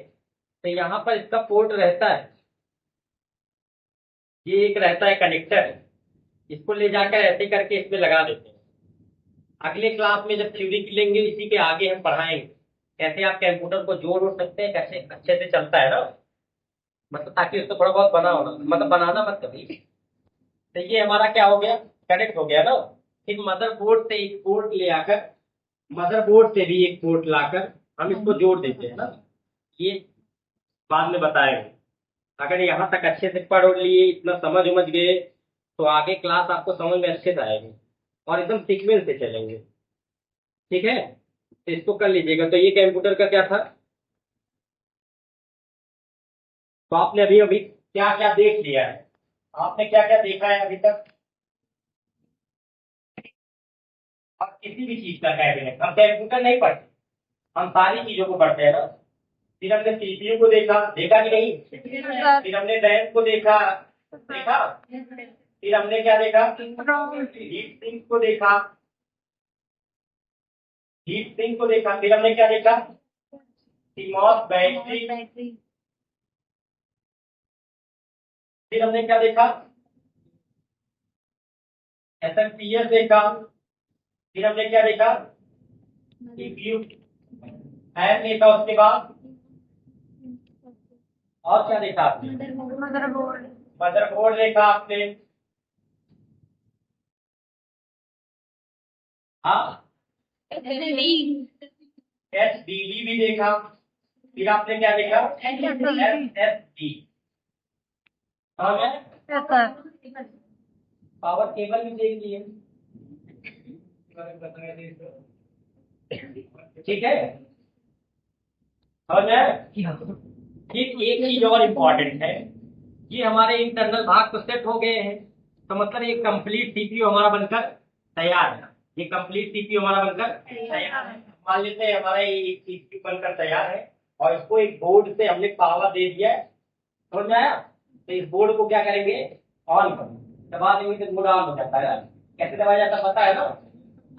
तो यहाँ पर इसका पोर्ट रहता है, ये एक रहता है कनेक्टर, इसको ले जाकर ऐसे करके इसमें लगा देते हैं। अगले क्लास में जब थ्योरी लेंगे इसी के आगे हम पढ़ाएंगे कैसे आप कंप्यूटर को जोड़ उड़ सकते हैं, कैसे अच्छे से चलता है ना, मतलब ताकि उसको थोड़ा बहुत बना होना, मतलब बनाना मत कभी। तो ये हमारा क्या हो गया, कनेक्ट हो गया ना। फिर मदरबोर्ड से एक पोर्ट ले आकर, मदरबोर्ड से भी एक पोर्ट लाकर हम इसको जोड़ देते हैं ना, ये बाद में बताएंगे। अगर यहाँ तक अच्छे से पढ़ लिए, इतना समझ उमझ गए, तो आगे क्लास आपको समझ में अच्छे से आएगी और एकदम सीक्वेंस से चलेंगे। ठीक है, तो इसको कर लीजिएगा। तो ये कंप्यूटर का क्या था, तो आपने अभी अभी क्या क्या देख लिया है, आपने क्या क्या देखा है अभी तक। आप किसी भी चीज का कैबिनेट, हम कंप्यूटर नहीं पढ़ते, हम सारी चीजों को पढ़ते हैं ना। फिर हमने सीपीयू को देखा, देखा कि नहीं, फिर हमने रैम को देखा, देखा, फिर हमने क्या देखा, हीट सिंक को देखा, हीट सिंक को देखा, फिर हमने क्या देखा, सीमॉस बैटरी, फिर हमने क्या देखा, SMPS देखा, फिर हमने क्या देखा, सीपीयू फैन देखा, उसके बाद और क्या देखा आपने, मदरबोर्ड देखा आपने, हाँ HDD भी देखा, फिर आपने क्या देखा, SSD, पावर केबल भी देख लिए। ठीक है, और ठीक एक चीज और इम्पोर्टेंट है, ये हमारे इंटरनल भाग तो सेट हो गए हैं, तो मतलब एक कंप्लीट सीपीयू हमारा बनकर तैयार है। ये कंप्लीट सीपीयू हमारा बनकर तैयार है। मान लेते हैं हमारा ये सीपीयू बनकर तैयार है और इसको एक बोर्ड से हमने पावर दे दिया है, समझ में आया। तो इस बोर्ड को क्या करेंगे, ऑन कर दबा देंगे तो बोर्ड ऑन हो जाता है। कैसे दबाया जाता पता है ना,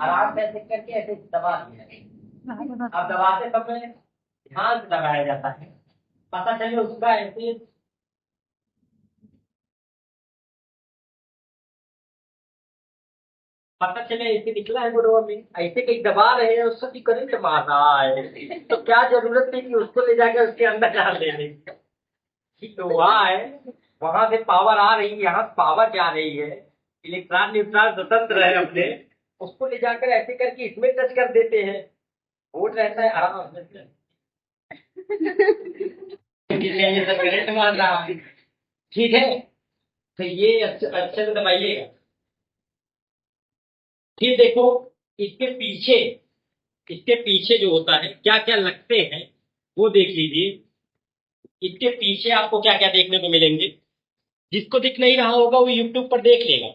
आराम से ऐसे करके ऐसे दबा दिया। अब दबाते समय ध्यान से दबाया जाता है, पता चले उसका ऐसे पता चले ऐसे निकला है बोर्ड में, ऐसे कहीं दबा रहे हैं उसको भी करंट मार रहा है, तो क्या जरूरत है कि उसको ले जाकर उसके अंदर डाल देने की। तो वहाँ है, वहां से पावर आ रही है, यहाँ पावर जा रही है, इलेक्ट्रॉन न्यूट्रॉन स्वतंत्र है अपने, उसको ले जाकर ऐसे करके इसमें टच कर देते हैं, बोर्ड रहता है आराम से करंट मार रहा है। ठीक है, तो ये अच्छे से दबाइएगा। फिर देखो इसके पीछे जो होता है क्या क्या लगते हैं वो देख लीजिए। इसके पीछे आपको क्या क्या देखने को मिलेंगे, जिसको दिख नहीं रहा होगा वो यूट्यूब पर देख लेगा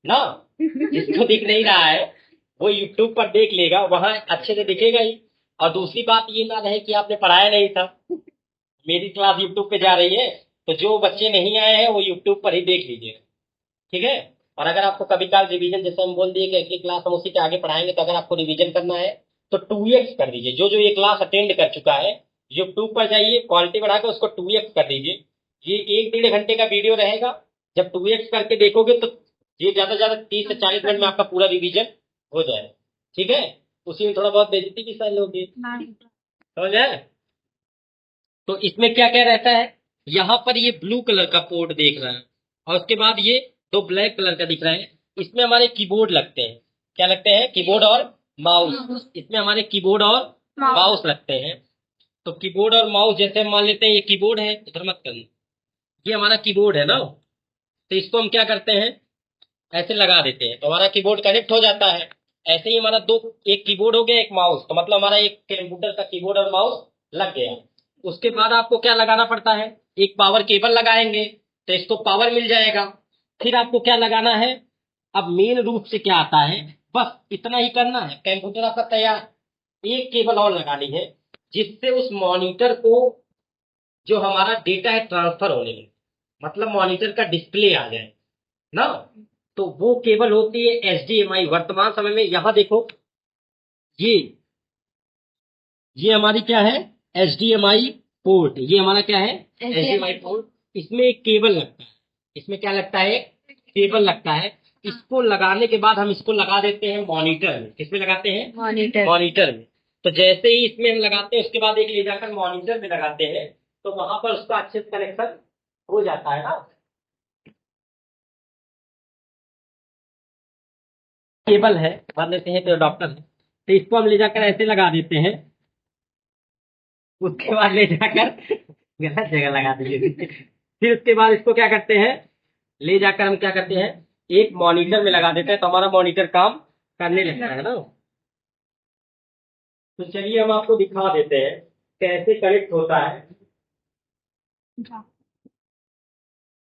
ना, जिसको दिख नहीं रहा है वो यूट्यूब पर देख लेगा, वहां अच्छे से दिखेगा ही। और दूसरी बात ये ना रहे कि आपने पढ़ाया नहीं था, मेरी क्लास यूट्यूब पे जा रही है, तो जो बच्चे नहीं आए हैं वो यूट्यूब पर ही देख लीजिएगा। ठीक है, और अगर आपको कभी काल रिवीजन, जैसे हम बोल दिए कि अगली क्लास हम उसी के आगे पढ़ाएंगे, तो अगर आपको रिवीजन करना है तो 2x कर दीजिए। जो जो ये क्लास अटेंड कर चुका है यूट्यूब पर जाइए, क्वालिटी बढ़ाकर उसको 2x कर दीजिए। ये 1-1.5 घंटे का वीडियो रहेगा, जब 2x करके देखोगे तो ये ज्यादा से ज्यादा 30 से 40 मिनट में आपका पूरा रिवीजन हो जाएगा। ठीक है, उसी में थोड़ा बहुत बेइज्जती भी सहन लोगे, समझ आए। तो इसमें क्या क्या रहता है, यहाँ पर ये ब्लू कलर का पोर्ट देख रहा है और उसके बाद ये दो ब्लैक कलर का दिख रहा है, इसमें हमारे कीबोर्ड लगते हैं। क्या लगते हैं, कीबोर्ड और माउस, इसमें हमारे कीबोर्ड और माउस लगते हैं। तो कीबोर्ड और माउस, जैसे मान लेते हैं ये कीबोर्ड है, इधर मत करना, ये हमारा कीबोर्ड है ना, तो इसको हम क्या करते हैं, ऐसे लगा देते हैं तो हमारा कीबोर्ड कनेक्ट हो जाता है। ऐसे ही हमारा दो, एक कीबोर्ड हो गया एक माउस, तो मतलब हमारा एक कंप्यूटर का कीबोर्ड और माउस लग गया। उसके बाद आपको क्या लगाना पड़ता है, एक पावर केबल लगाएंगे तो इसको पावर मिल जाएगा। फिर आपको क्या लगाना है, अब मेन रूप से क्या आता है, बस इतना ही करना है, कंप्यूटर आपका तैयार। एक केबल और लगानी है जिससे उस मॉनिटर को जो हमारा डेटा है ट्रांसफर होने लगे, मतलब मॉनिटर का डिस्प्ले आ जाए ना, तो वो केबल होती है HDMI। वर्तमान समय में यहाँ देखो, ये ये हमारी क्या है, HDMI पोर्ट। ये हमारा क्या है, HDMI पोर्ट। इसमें एक केबल लगता है, इसमें क्या लगता है, केबल लगता है। इसको लगाने के बाद हम इसको लगा देते हैं मॉनिटर में। किसमें लगाते हैं, मॉनिटर। मॉनिटर में। तो जैसे ही इसमें हम लगाते हैं उसके बाद एक ले जाकर मॉनिटर में लगाते हैं, तो वहां पर उसका अच्छे से कनेक्शन हो जाता है ना। केबल है, मान लेते हैं तो डॉक्टर है, तो इसको हम ले जाकर ऐसे लगा देते हैं। उसके बाद ले जाकर गलत जगह लगा देंगे। फिर उसके बाद इसको क्या करते हैं, ले जाकर हम क्या करते हैं, एक मॉनिटर में लगा देते हैं, तो हमारा मॉनिटर काम करने लगता है ना। तो चलिए हम आपको दिखा देते हैं कैसे कनेक्ट होता है।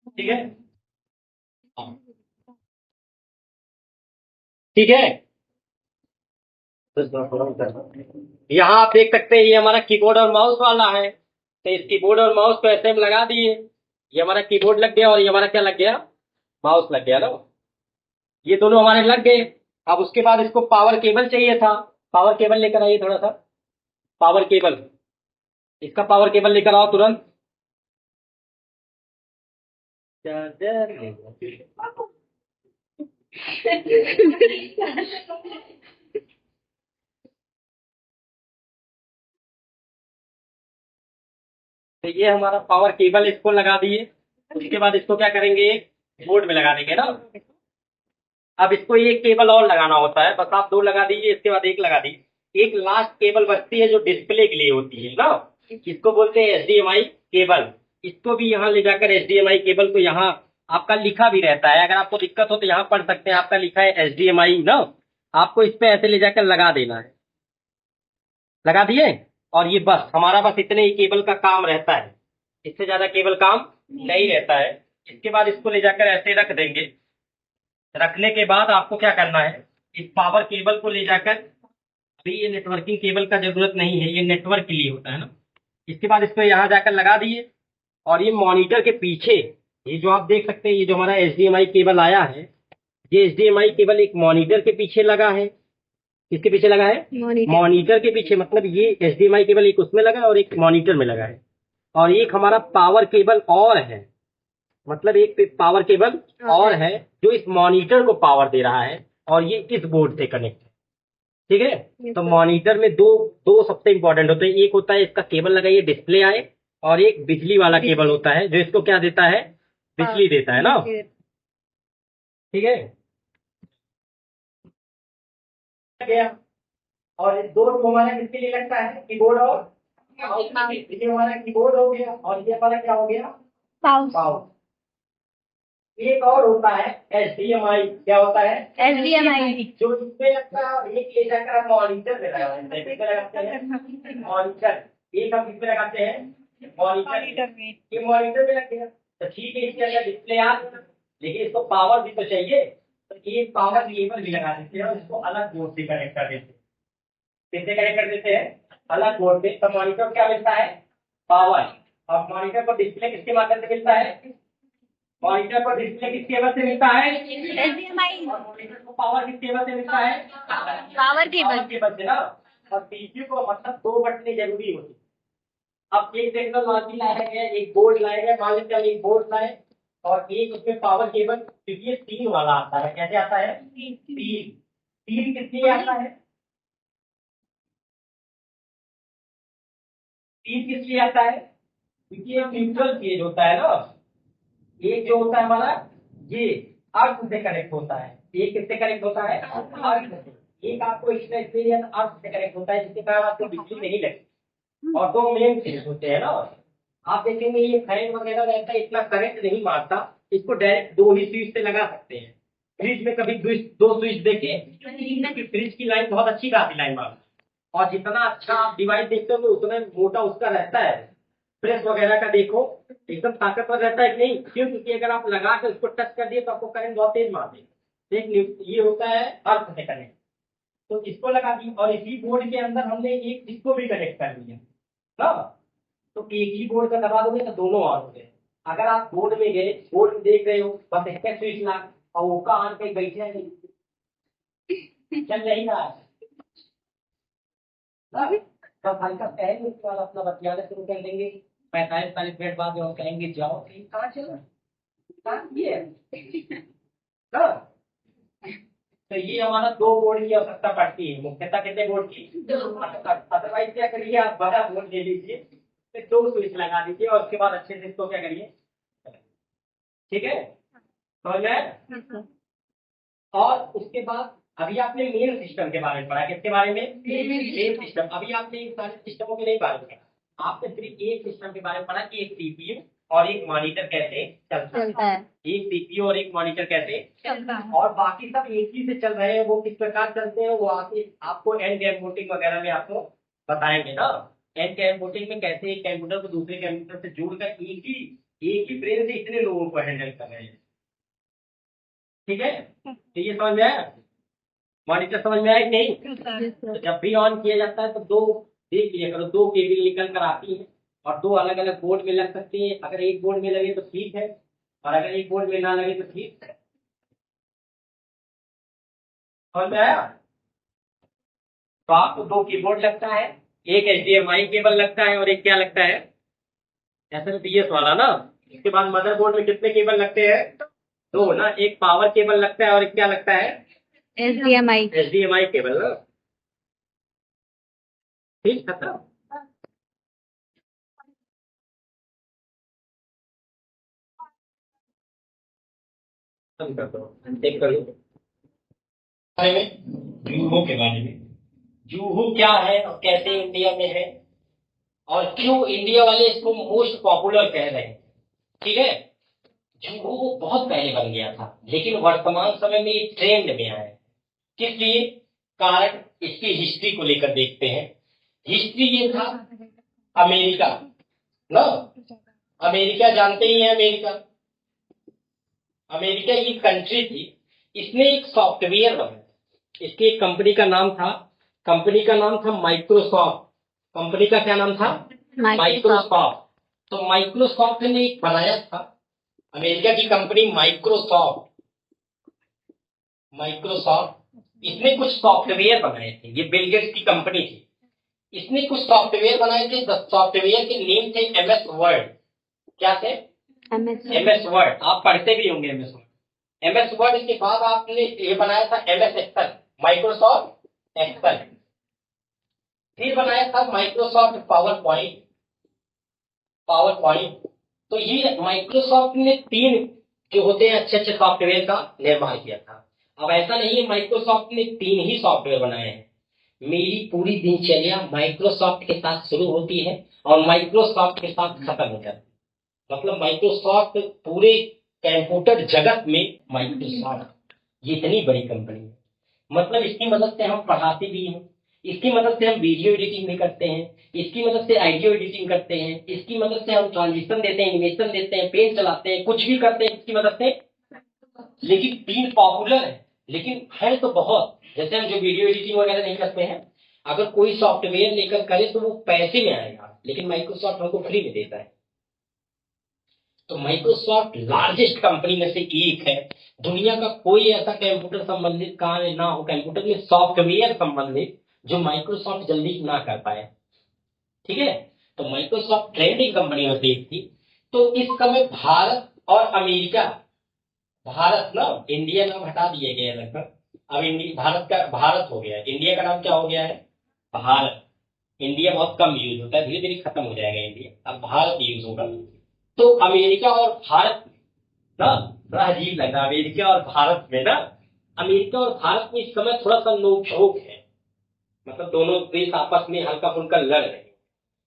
ठीक है, ठीक है। यहाँ आप देख सकते हैं ये हमारा कीबोर्ड और माउस वाला है। तो इस कीबोर्ड और माउस को ऐसे हम लगा दिए, ये हमारा कीबोर्ड लग गया और ये हमारा क्या लग गया, माउस लग गया ना। ये दोनों हमारे लग गए। अब उसके बाद इसको पावर केबल चाहिए था, पावर केबल लेकर आइए थोड़ा सा, पावर केबल, इसका पावर केबल लेकर आओ तुरंत। तो ये हमारा पावर केबल, इसको लगा दिए। उसके बाद इसको क्या करेंगे, बोर्ड में लगा देंगे ना। अब इसको एक केबल और लगाना होता है, बस आप दो लगा दीजिए, इसके बाद एक लगा दीजिए। एक लास्ट केबल बचती है जो डिस्प्ले के लिए होती है ना, इसको बोलते हैं HDMI केबल। इसको भी यहाँ ले जाकर HDMI केबल को यहाँ आपका लिखा भी रहता है, अगर आपको दिक्कत हो तो यहाँ पढ़ सकते हैं, आपका लिखा है HDMI ना। आपको इस पे ऐसे ले जाकर लगा देना है, लगा दिए। और ये बस हमारा बस इतने ही केबल का काम रहता है, इससे ज्यादा केबल काम नहीं रहता है। इसके बाद इसको ले जाकर ऐसे रख देंगे। रखने के बाद आपको क्या करना है, इस पावर केबल को ले जाकर, अभी ये नेटवर्किंग केबल का जरूरत नहीं है, ये नेटवर्क के लिए होता है ना। इसके बाद इसको यहाँ जाकर लगा दिए। और ये मॉनिटर के पीछे, ये जो आप देख सकते हैं, ये जो हमारा HDMI केबल आया है, ये HDMI केबल एक मॉनिटर के पीछे लगा है। किसके पीछे लगा है, मॉनिटर के पीछे। मतलब ये HDMI केबल एक उसमें लगा है और एक मॉनिटर में लगा है। और एक हमारा पावर केबल और है, मतलब एक पावर केबल और है जो इस मॉनिटर को पावर दे रहा है, और ये इस बोर्ड से कनेक्ट है। ठीक है, तो मॉनिटर में दो दो सबसे इंपॉर्टेंट होते हैं, एक होता है इसका केबल लगाइए डिस्प्ले आए, और एक बिजली वाला केबल होता है जो इसको क्या देता है, बिजली देता है ना। ठीक है, गया। और इस दो को हमारा किसके लिए लगता है, कीबोर्ड और ये हमारा कीबोर्ड हो गया, और ये हमारा क्या हो गया, माउस। एक और होता है HDMI, क्या होता है, HDMI जो इसमें लगता है, एक ले जाकर हम मॉनिटर में लगाते हैं, मॉनिटर। एक हम किस पे लगाते हैं, मॉनिटर में। ये मॉनिटर में लग गया, तो ठीक है, इसके अंदर डिस्प्ले आ गया, लेकिन इसको पावर भी तो चाहिए, तो ये पावर केबल भी लगा देते हैं और इसको अलग बोर्ड से कनेक्ट कर देते हैं। किससे कनेक्ट कर देते हैं, अलग बोर्ड पे। तो मॉनिटर क्या मिलता है, पावर। और मॉनिटर को डिस्प्ले किसके माध्यम से मिलता है, मॉनिटर पर डिस्प्ले किस केबल से मिलता है, HDMI और मॉनिटर को पावर किस केबल से मिलता है, पावर केबल से ना। और पीसीयू को मतलब दो बटने जरूरी होती है। अब एक सिंगल मशीन लाया गया, एक बोर्ड लाया गया, मान लीजिए एक बोर्ड लाए और एक उसमें पावर केबल, क्योंकि ये 3 वाला आता है। कैसे आता है, 3। 3 किस लिए आता है, 3 किस लिए आता है, क्योंकि ये न्यूट्रल फेज होता है ना। एक जो होता है हमारा, ये अर्थ से कनेक्ट होता है, एक किससे कनेक्ट होता है, अर्थ से। एक आपको इसलिए अर्थ से कनेक्ट होता है, जिसके कारण आपको बिजली नहीं लगती। और दो मेन फेज होते हैं ना, आप देखेंगे ये फैन वगैरह रहता है, इतना करंट नहीं मारता, इसको डायरेक्ट दो ही स्विच से लगा सकते हैं। फ्रिज में कभी दो स्विच देखे, क्योंकि फ्रिज की लाइन बहुत अच्छी खासी लाइन मारती है, और जितना अच्छा आप डिवाइस देखते हो तो उतना मोटा उसका रहता है। प्रेस वगैरह का देखो, एकदम ताकतवर रहता है कि नहीं, क्यों, क्योंकि अगर आप लगा के उसको टच कर दिए तो आपको करंट बहुत तेज मार देगा। देख, ये होता है अर्थ से कनेक्ट। तो इसको लगा दी, और इसी बोर्ड के अंदर हमने एक इसको भी कनेक्ट कर दिया ना। तो एक ही बोर्ड का दबा दोगे तो दोनों ऑन हो गए। अगर आप बोर्ड में गए, बोर्ड में देख रहे हो, बस एक स्विच ला और वो का ऑन पे बैठे नहीं, चल नहीं रहा है ना? जब हल्का पहन उसके बाद अपना बतियाना शुरू कर देंगे। 45-40 मिनट बाद हम कहेंगे जाओ कहीं, कहाँ चला, कहाँ ये है हाँ? तो ये हमारा 2 बोर्ड की आवश्यकता पड़ती है मुख्यतः। कितने बोर्ड की? अदरवाइज क्या करिए, आप बड़ा बोर्ड ले लीजिए, फिर 2 स्विच लगा दीजिए और उसके बाद अच्छे से इसको क्या करिए, ठीक है, समझ में? और उसके बाद अभी आपने मेन सिस्टम के बारे में पढ़ा। किसके बारे में? Main system. अभी आपने इन सारे सिस्टमों के नहीं बारे में पढ़ा, आपने सिर्फ एक सिस्टम के बारे में पढ़ा कि एक सीपीयू और एक मॉनिटर कैसे चलता है। एक सीपीयू और एक मॉनिटर कैसे चलता है, और बाकी सब एक ही से चल रहे हैं। वो किस प्रकार चलते हैं वो आपको एंड कंप्यूटिंग वगैरह में आपको बताएंगे ना। एंड कंप्यूटिंग में कैसे एक कंप्यूटर को दूसरे कंप्यूटर से जोड़कर एक ही ब्रेन से इतने लोगों को हैंडल कर रहे हैं। ठीक है, तो ये समझ में आया? मॉनिटर समझ में आया कि नहीं? तो जब भी ऑन किया जाता है तो 2 देख लिया करो, 2 केबल निकल कर आती है और 2 अलग अलग बोर्ड में लग सकती है। अगर एक बोर्ड में लगे तो ठीक है, और अगर एक बोर्ड में ना लगे तो ठीक है। समझ में आया? तो आपको 2 कीबोर्ड लगता है, एक HDMI केबल लगता है और एक क्या लगता है, SMPS वाला ना। इसके बाद मदरबोर्ड में कितने केबल लगते हैं? 2 ना। एक पावर केबल लगता है और एक क्या लगता है, HDMI केबल ना। ठीक, खत्म। एक कर लो बारे में, जूहू के बारे में। जूहू क्या है और कैसे इंडिया में है, और क्यों इंडिया वाले इसको मोस्ट पॉपुलर कह रहे हैं। ठीक है, जूहू बहुत पहले बन गया था, लेकिन वर्तमान समय में ये ट्रेंड में आया है। किस लिए? कारण इसकी हिस्ट्री को लेकर देखते हैं। हिस्ट्री ये था, अमेरिका ना, अमेरिका जानते ही है। अमेरिका ये कंट्री थी, इसने एक सॉफ्टवेयर बनाया। इसकी एक कंपनी का नाम था माइक्रोसॉफ्ट। कंपनी का क्या नाम था? माइक्रोसॉफ्ट। तो माइक्रोसॉफ्ट ने एक बनाया था, अमेरिका की कंपनी माइक्रोसॉफ्ट। इसने कुछ सॉफ्टवेयर बनाए थे, ये बिल गेट्स की कंपनी थी। इसने कुछ सॉफ्टवेयर बनाए थे, सॉफ्टवेयर के नेम थे MS वर्ड। क्या थे? MS word. आप पढ़ते भी होंगे MS वर्ड। के बाद आपने ये बनाया था MS एक्सेल, माइक्रोसॉफ्ट एक्सेल। फिर बनाया था माइक्रोसॉफ्ट पावर पॉइंट। तो ये माइक्रोसॉफ्ट ने 3 जो होते हैं अच्छे सॉफ्टवेयर का निर्माण किया था। अब ऐसा नहीं है माइक्रोसॉफ्ट ने 3 ही सॉफ्टवेयर बनाए हैं। मेरी पूरी दिनचर्या माइक्रोसॉफ्ट के साथ शुरू होती है और माइक्रोसॉफ्ट के साथ खत्म हो जाती है। मतलब माइक्रोसॉफ्ट पूरे कंप्यूटर जगत में माइक्रोसॉफ्ट ये इतनी बड़ी कंपनी है। मतलब इसकी मदद से हम पढ़ाते भी हैं, इसकी मदद से हम वीडियो एडिटिंग भी करते हैं, इसकी मदद से ऑडियो एडिटिंग करते हैं, इसकी मदद से हम ट्रांजिशन देते हैं, एनिमेशन देते हैं, पेन चलाते हैं, कुछ भी करते हैं इसकी मदद से। लेकिन 3 पॉपुलर है, लेकिन है तो बहुत। जैसे हम जो वीडियो एडिटिंग वगैरह नहीं करते हैं, अगर कोई सॉफ्टवेयर लेकर करे तो वो पैसे में आएगा, लेकिन माइक्रोसॉफ्ट हमको फ्री में देता है। तो माइक्रोसॉफ्ट लार्जेस्ट कंपनी में से एक है। दुनिया का कोई ऐसा कंप्यूटर संबंधित कार्य ना हो, कंप्यूटर में सॉफ्टवेयर संबंधित, जो माइक्रोसॉफ्ट जल्दी ना कर पाए। ठीक है, तो माइक्रोसॉफ्ट ट्रेंडिंग कंपनी में से एक थी। तो इस समय भारत और अमेरिका, भारत ना, इंडिया नाम हटा दिए गए लगभग। अब भारत हो गया, इंडिया का नाम क्या हो गया है? भारत। इंडिया बहुत कम यूज होता है, धीरे धीरे खत्म हो जाएगा इंडिया, अब भारत यूज होगा। तो अमेरिका और भारत ना, बड़ा अजीब लगा, अमेरिका और भारत में ना, अमेरिका और भारत में इस समय थोड़ा सा नोक-झोंक है। मतलब दोनों देश आपस में हल्का फुल्का लड़ रहे हैं।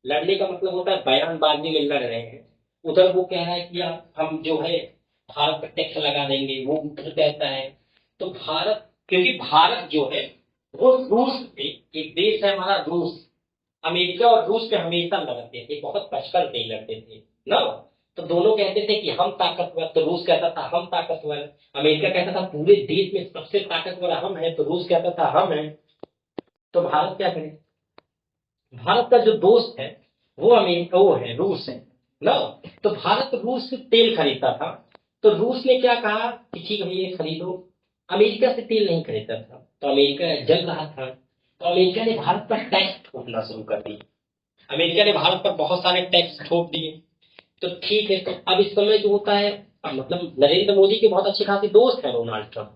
लड़ने का मतलब होता है बयानबाजी में लड़ रहे हैं। उधर वो कह रहा है कि हम जो है भारत पर टैक्स लगा देंगे, वो उधर कहता है। तो भारत, क्योंकि भारत जो है वो रूस पे, एक देश है हमारा रूस, अमेरिका और रूस पे हमेशा लड़ते थे, बहुत बचपन से ही लड़ते थे ना। तो दोनों कहते थे कि हम ताकतवर, तो रूस कहता था हम ताकतवर। अमेरिका कहता था पूरे देश में सबसे ताकतवर हम हैं, तो रूस कहता था हम हैं। तो भारत क्या करे? भारत का जो दोस्त है वो अमेरिका, वो है रूस है ना। तो भारत रूस से तेल खरीदता था, तो रूस ने क्या कहा कि ठीक है ये खरीदो। अमेरिका से तेल नहीं खरीदता था, तो अमेरिका जल रहा था। तो अमेरिका ने भारत पर टैक्स थोपना शुरू कर दी। अमेरिका ने भारत पर बहुत सारे टैक्स थोप दिए। तो ठीक है, तो अब इस समय जो होता है, मतलब नरेंद्र मोदी के बहुत अच्छे खासे दोस्त हैं डोनाल्ड ट्रम्प।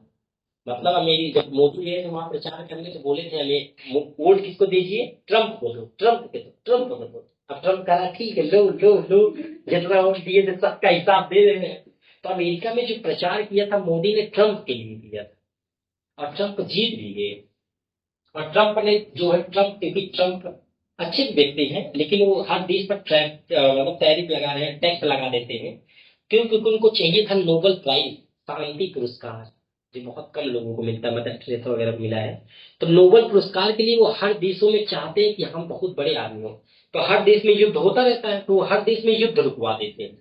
मतलब मेरी जब मोदी गए थे वहां प्रचार करने तो बोले थे हमें वोट किसको दीजिए, ट्रम्प को दो, ट्रम्प के दो, ट्रम्प को दो। अब ट्रम्प कह रहा ठीक है, लो लो लो, जितना वोट दिए थे सबका हिसाब दे रहे हैं। तो अमेरिका में जो प्रचार किया था मोदी ने ट्रम्प के लिए किया था और ट्रम्प जीत भी गए। और ट्रम्प ने जो है, ट्रम्प क्योंकि ट्रम्प अच्छे व्यक्ति हैं, लेकिन वो हर देश पर मतलब टैरिफ लगा रहे हैं, टैक्स लगा देते हैं। क्योंकि उनको चाहिए था नोबेल प्राइज, शांति पुरस्कार, जो बहुत कम लोगों को मिलता है, मदर टेरेसा वगैरह मिला है। तो नोबेल पुरस्कार के लिए वो हर देशों में चाहते हैं कि हम बहुत बड़े आदमी हो। तो हर देश में युद्ध होता रहता है, तो वो हर देश में युद्ध रुकवा देते हैं।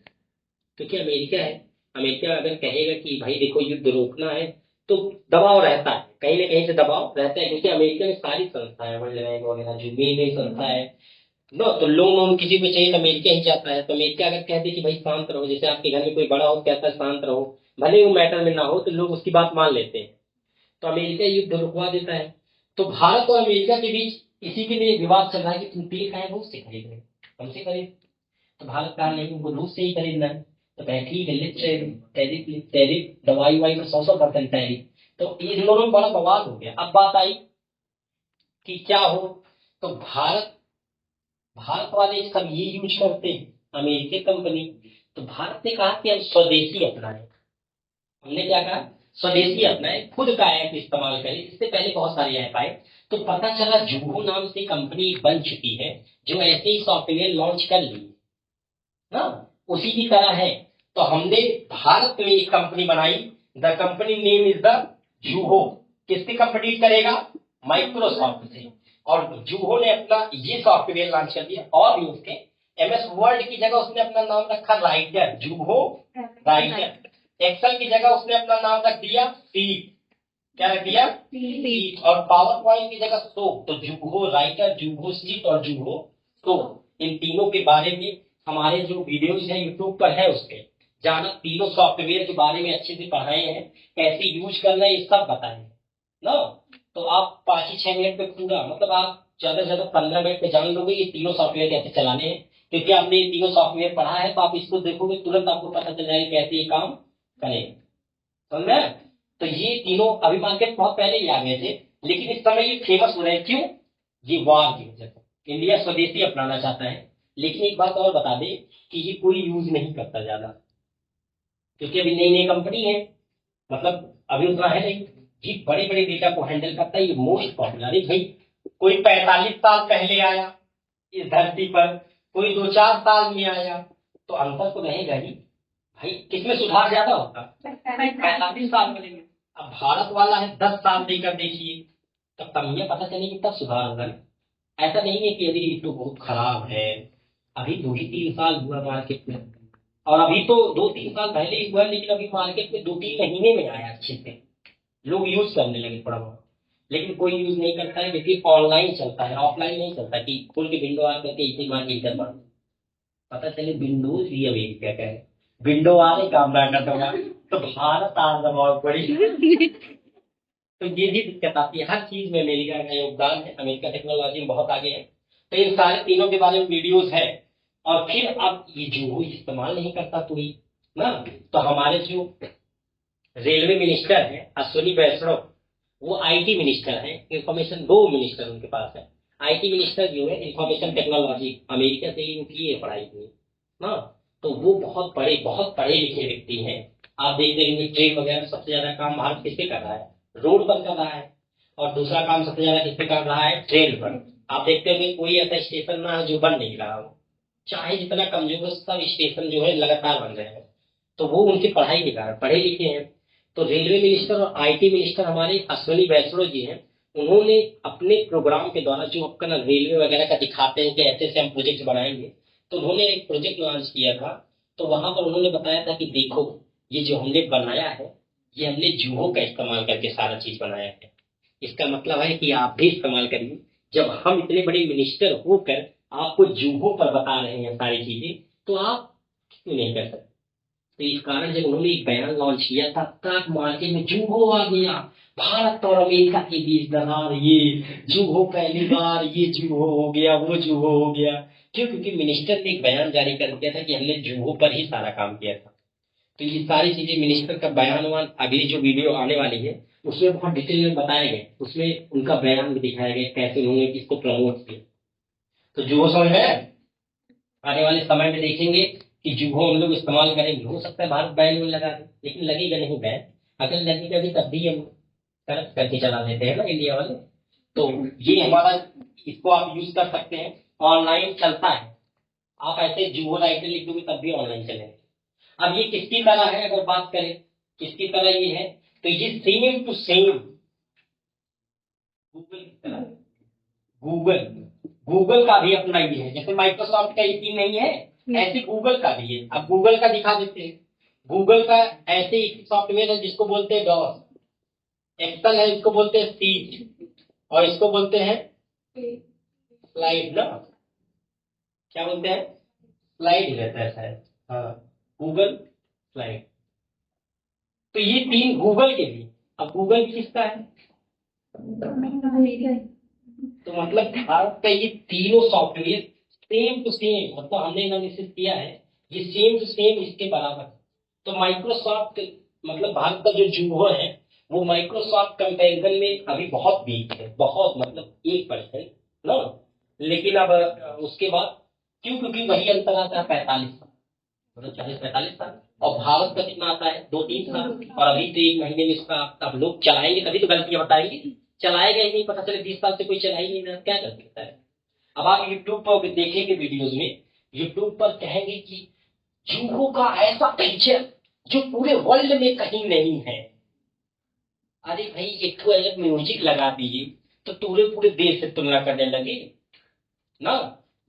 क्योंकि अमेरिका है, अमेरिका अगर कहेगा कि भाई देखो युद्ध रोकना है, तो दबाव रहता है, कहीं ना कहीं से दबाव रहता है। क्योंकि अमेरिका में सारी संस्थाएं, वर्ल्ड बैंक वगैरह जो भी संस्था है, नो तो लोन किसी को चाहिए तो अमेरिका ही जाता है। तो अमेरिका अगर कहते कि भाई शांत रहो, जैसे आपके घर में कोई बड़ा हो कहता है शांत रहो, भले वो मैटर में ना हो, तो लोग उसकी बात मान लेते हैं। तो अमेरिका युद्ध रुकवा देता है। तो भारत और अमेरिका के बीच इसी के लिए विवाद चल रहा है कि तुम तेल खाए रूस से खरीद रहे, हमसे खरीद। तो भारत कहा नहीं, उनको रूस से ही खरीदना है। तो कहे ठीक है, लिख टैरिफ टैरिफ, दवाई वाई में 100% टैरिफ। तो इन दोनों में बड़ा बवाल हो गया। अब बात आई कि क्या हो। तो भारत वाले सब ये यूज करते हैं, अमेरिकी कंपनी। तो भारत ने कहा कि हम स्वदेशी अपनाएं। हमने क्या कहा, स्वदेशी अपनाएं, खुद का ऐप इस्तेमाल करें। इससे पहले बहुत सारे ऐप आए, तो पता चला जूहो नाम से कंपनी बन चुकी है, जो ऐसे ही सॉफ्टवेयर लॉन्च कर ली ना, उसी की तरह है। तो हमने भारत में एक कंपनी बनाई, the company name is the Zoho. किससे कंपनी करेगा, माइक्रोसॉफ्ट से। और जूहो ने अपना ये सॉफ्टवेयर लॉन्च कर दिया। और भी उसके एमएस वर्ड की जगह उसने अपना नाम रखा राइटर, जूहो राइटर। एक्सेल की जगह उसने अपना नाम रख दिया सीट। क्या रख दिया, सीट। और पावर पॉइंट की जगह सो। तो जूहो राइटर, जूहो सीट और जूहो सो, इन तीनों के बारे में हमारे जो वीडियोज है यूट्यूब पर है, उसके जाना, तीनों सॉफ्टवेयर के बारे में अच्छे से पढ़ाए हैं, कैसे यूज करना है ये सब बताए हैं ना। तो आप 5 ही 6 मिनट में पूरा, मतलब आप ज्यादा से ज्यादा 15 मिनट में जान लोगे ये तीनों सॉफ्टवेयर कैसे चलाने हैं। क्योंकि आपने ये तीनों सॉफ्टवेयर पढ़ा है, तो आप इसको देखोगे तुरंत आपको पता चल जाएगा कैसे ये काम करेगा। समझ में। तो ये तीनों अभी मार्केट बहुत पहले ही आ गए थे, लेकिन इस समय ये फेमस हो रहे हैं। क्यों, ये वार की वजह से। इंडिया स्वदेशी अपनाना चाहता है। लेकिन एक बात और बता दे कि ये कोई यूज नहीं करता ज्यादा, क्योंकि अभी नई नई कंपनी है, मतलब अभी उतना है नहीं। ये बड़े बड़े डेटा को हैंडल करता है, ये मोस्ट पॉपुलर है भाई। कोई 45 साल पहले आया इस धरती पर, कोई 2-4 साल में आया, तो अंतर तो रहेगा ही भाई। किसमें सुधार ज्यादा होता, 45 साल में लेंगे। अब भारत वाला है 10 साल देकर देखिए, तब ये पता चलेगी, तब सुधार होगा। ऐसा नहीं है कि अभी ये तो बहुत खराब है, अभी 2 ही 3 साल हुआ मार्केट में। और अभी तो 2-3 साल पहले ही हुआ, लेकिन अभी मार्केट में 2-3 महीने में आया अच्छे से, लोग यूज करने लगे थोड़ा बहुत। लेकिन कोई यूज नहीं करता है, क्योंकि ऑनलाइन चलता है, ऑफलाइन नहीं चलता कि खोल के विंडो आ करके इसी मार्केट कर पड़ा। पता चले विंडोज भी अमेरिका का है, विंडो आने काम ना करता होगा, तो भारत आ दबाव पड़ी। तो ये भी दिक्कत आती है, हर चीज में अमेरिका का योगदान है, अमेरिका टेक्नोलॉजी में बहुत आगे है। तो इन सारे तीनों के बारे में वीडियोस है। और फिर अब ये जो इस्तेमाल नहीं करता कोई ना, तो हमारे जो रेलवे मिनिस्टर है अश्विनी वैष्णव, वो आईटी मिनिस्टर है, इंफॉर्मेशन, 2 मिनिस्टर उनके पास है। आईटी मिनिस्टर जो है इंफॉर्मेशन टेक्नोलॉजी, अमेरिका से ही उनकी ये पढ़ाई हुई ना। तो वो बहुत पढ़े लिखे व्यक्ति हैं। आप देख देंगे ट्रेन वगैरह सबसे ज्यादा काम भारत किससे कर रहा है, रोड पर कर रहा है। और दूसरा काम सबसे ज्यादा किससे कर रहा है, ट्रेन पर। आप देखते होंगे कोई ऐसा स्टेशन ना है जो बन नहीं रहा हो, चाहे जितना कमजोर हो, सब स्टेशन जो है लगातार बन रहे हैं। तो वो उनकी पढ़ाई के कारण पढ़े लिखे हैं। तो रेलवे मिनिस्टर और आईटी मिनिस्टर हमारे अश्विनी वैष्णव जी हैं। उन्होंने अपने प्रोग्राम के द्वारा जो अपना रेलवे वगैरह का दिखाते हैं कि ऐसे ऐसे हम प्रोजेक्ट बनाएंगे, तो उन्होंने एक प्रोजेक्ट लॉन्च किया था। तो वहां पर उन्होंने बताया था कि देखो ये जो हमने बनाया है, ये हमने जूहो का इस्तेमाल करके सारा चीज बनाया है। इसका मतलब है कि आप भी इस्तेमाल करिए। जब हम इतने बड़े मिनिस्टर होकर आपको जूहो पर बता रहे हैं सारी चीजें, तो आप क्यों नहीं कर सकते। तो इस कारण जब उन्होंने एक बयान लॉन्च किया था, तब मार्केट में जूहो आ गया। भारत और अमेरिका के बीच दरार, ये जूहो पहली बार, ये जूहो हो गया, वो जूहो हो गया। क्यों? क्योंकि मिनिस्टर ने एक बयान जारी कर दिया था कि हमने जूहो पर ही सारा काम किया था। तो ये सारी चीजें मिनिस्टर का बयान वान अगली जो वीडियो आने वाली है उसमें बहुत डिटेल में बताया गया, उसमें उनका बयान भी दिखाया गया कैसे उन्होंने इसको प्रमोट किया। तो जूहो समझ में आने वाले समय में देखेंगे कि जूहो हम लोग इस्तेमाल करेंगे। हो सकता है भारत बैन में लगा दे, लेकिन लगेगा नहीं बैन। अगर लगेगा भी तब भी हम करप्ट करके चला लेते हैं ना इंडिया वाले। तो ये हमारा, इसको आप यूज कर सकते हैं, ऑनलाइन चलता है। आप ऐसे जूहो राइटर लिख दोगे तब भी ऑनलाइन चलेगा। अब ये किसकी तरह है, अगर बात करें किसकी तरह ये है, तो ये सेम टू सेम गूगल की तरह है। गूगल का भी अपना ये है, जैसे माइक्रोसॉफ्ट का यकीन नहीं है ऐसे गूगल का भी है। अब गूगल का दिखा देते हैं। गूगल का ऐसे ही सॉफ्टवेयर है जिसको बोलते हैं डॉस, एक्सेल है इसको बोलते हैं सीट, और इसको बोलते हैं स्लाइड ना, क्या बोलते हैं, स्लाइड रहता है शायद, हाँ गूगल स्लाइड। तो ये तीन गूगल के भी। अब गूगल किसका है, तो मतलब भारत का ये तीनों सॉफ्टवेयर सेम टू सेम, मतलब हमने एनालिसिस किया है ये सेम टू सेम इसके बराबर है। तो माइक्रोसॉफ्ट मतलब भारत का जो जूहो है वो माइक्रोसॉफ्ट कंपैरिजन में अभी बहुत वीक है, बहुत मतलब 1% ना। लेकिन अब उसके बाद क्यों, क्योंकि वही अंतर आता है 45 साल, मतलब 40-45 साल, और भारत का कितना आता है 2-3 साल। और अभी तो 1 महीने में इसका अब लोग चलाएंगे तभी तो गलतियां बताएंगे, चलाएगा ही नहीं, पता चले 20 साल से कोई चला ही नहीं रहा, क्या कर सकता है। अब आप यूट्यूब पर देखेंगे वीडियोज में, यूट्यूब पर कहेंगे कि जूहो का ऐसा फीचर जो पूरे वर्ल्ड में कहीं नहीं है। अरे भाई एक तो अलग म्यूजिक लगा दीजिए तो पूरे पूरे देश से तुलना करने लगे ना।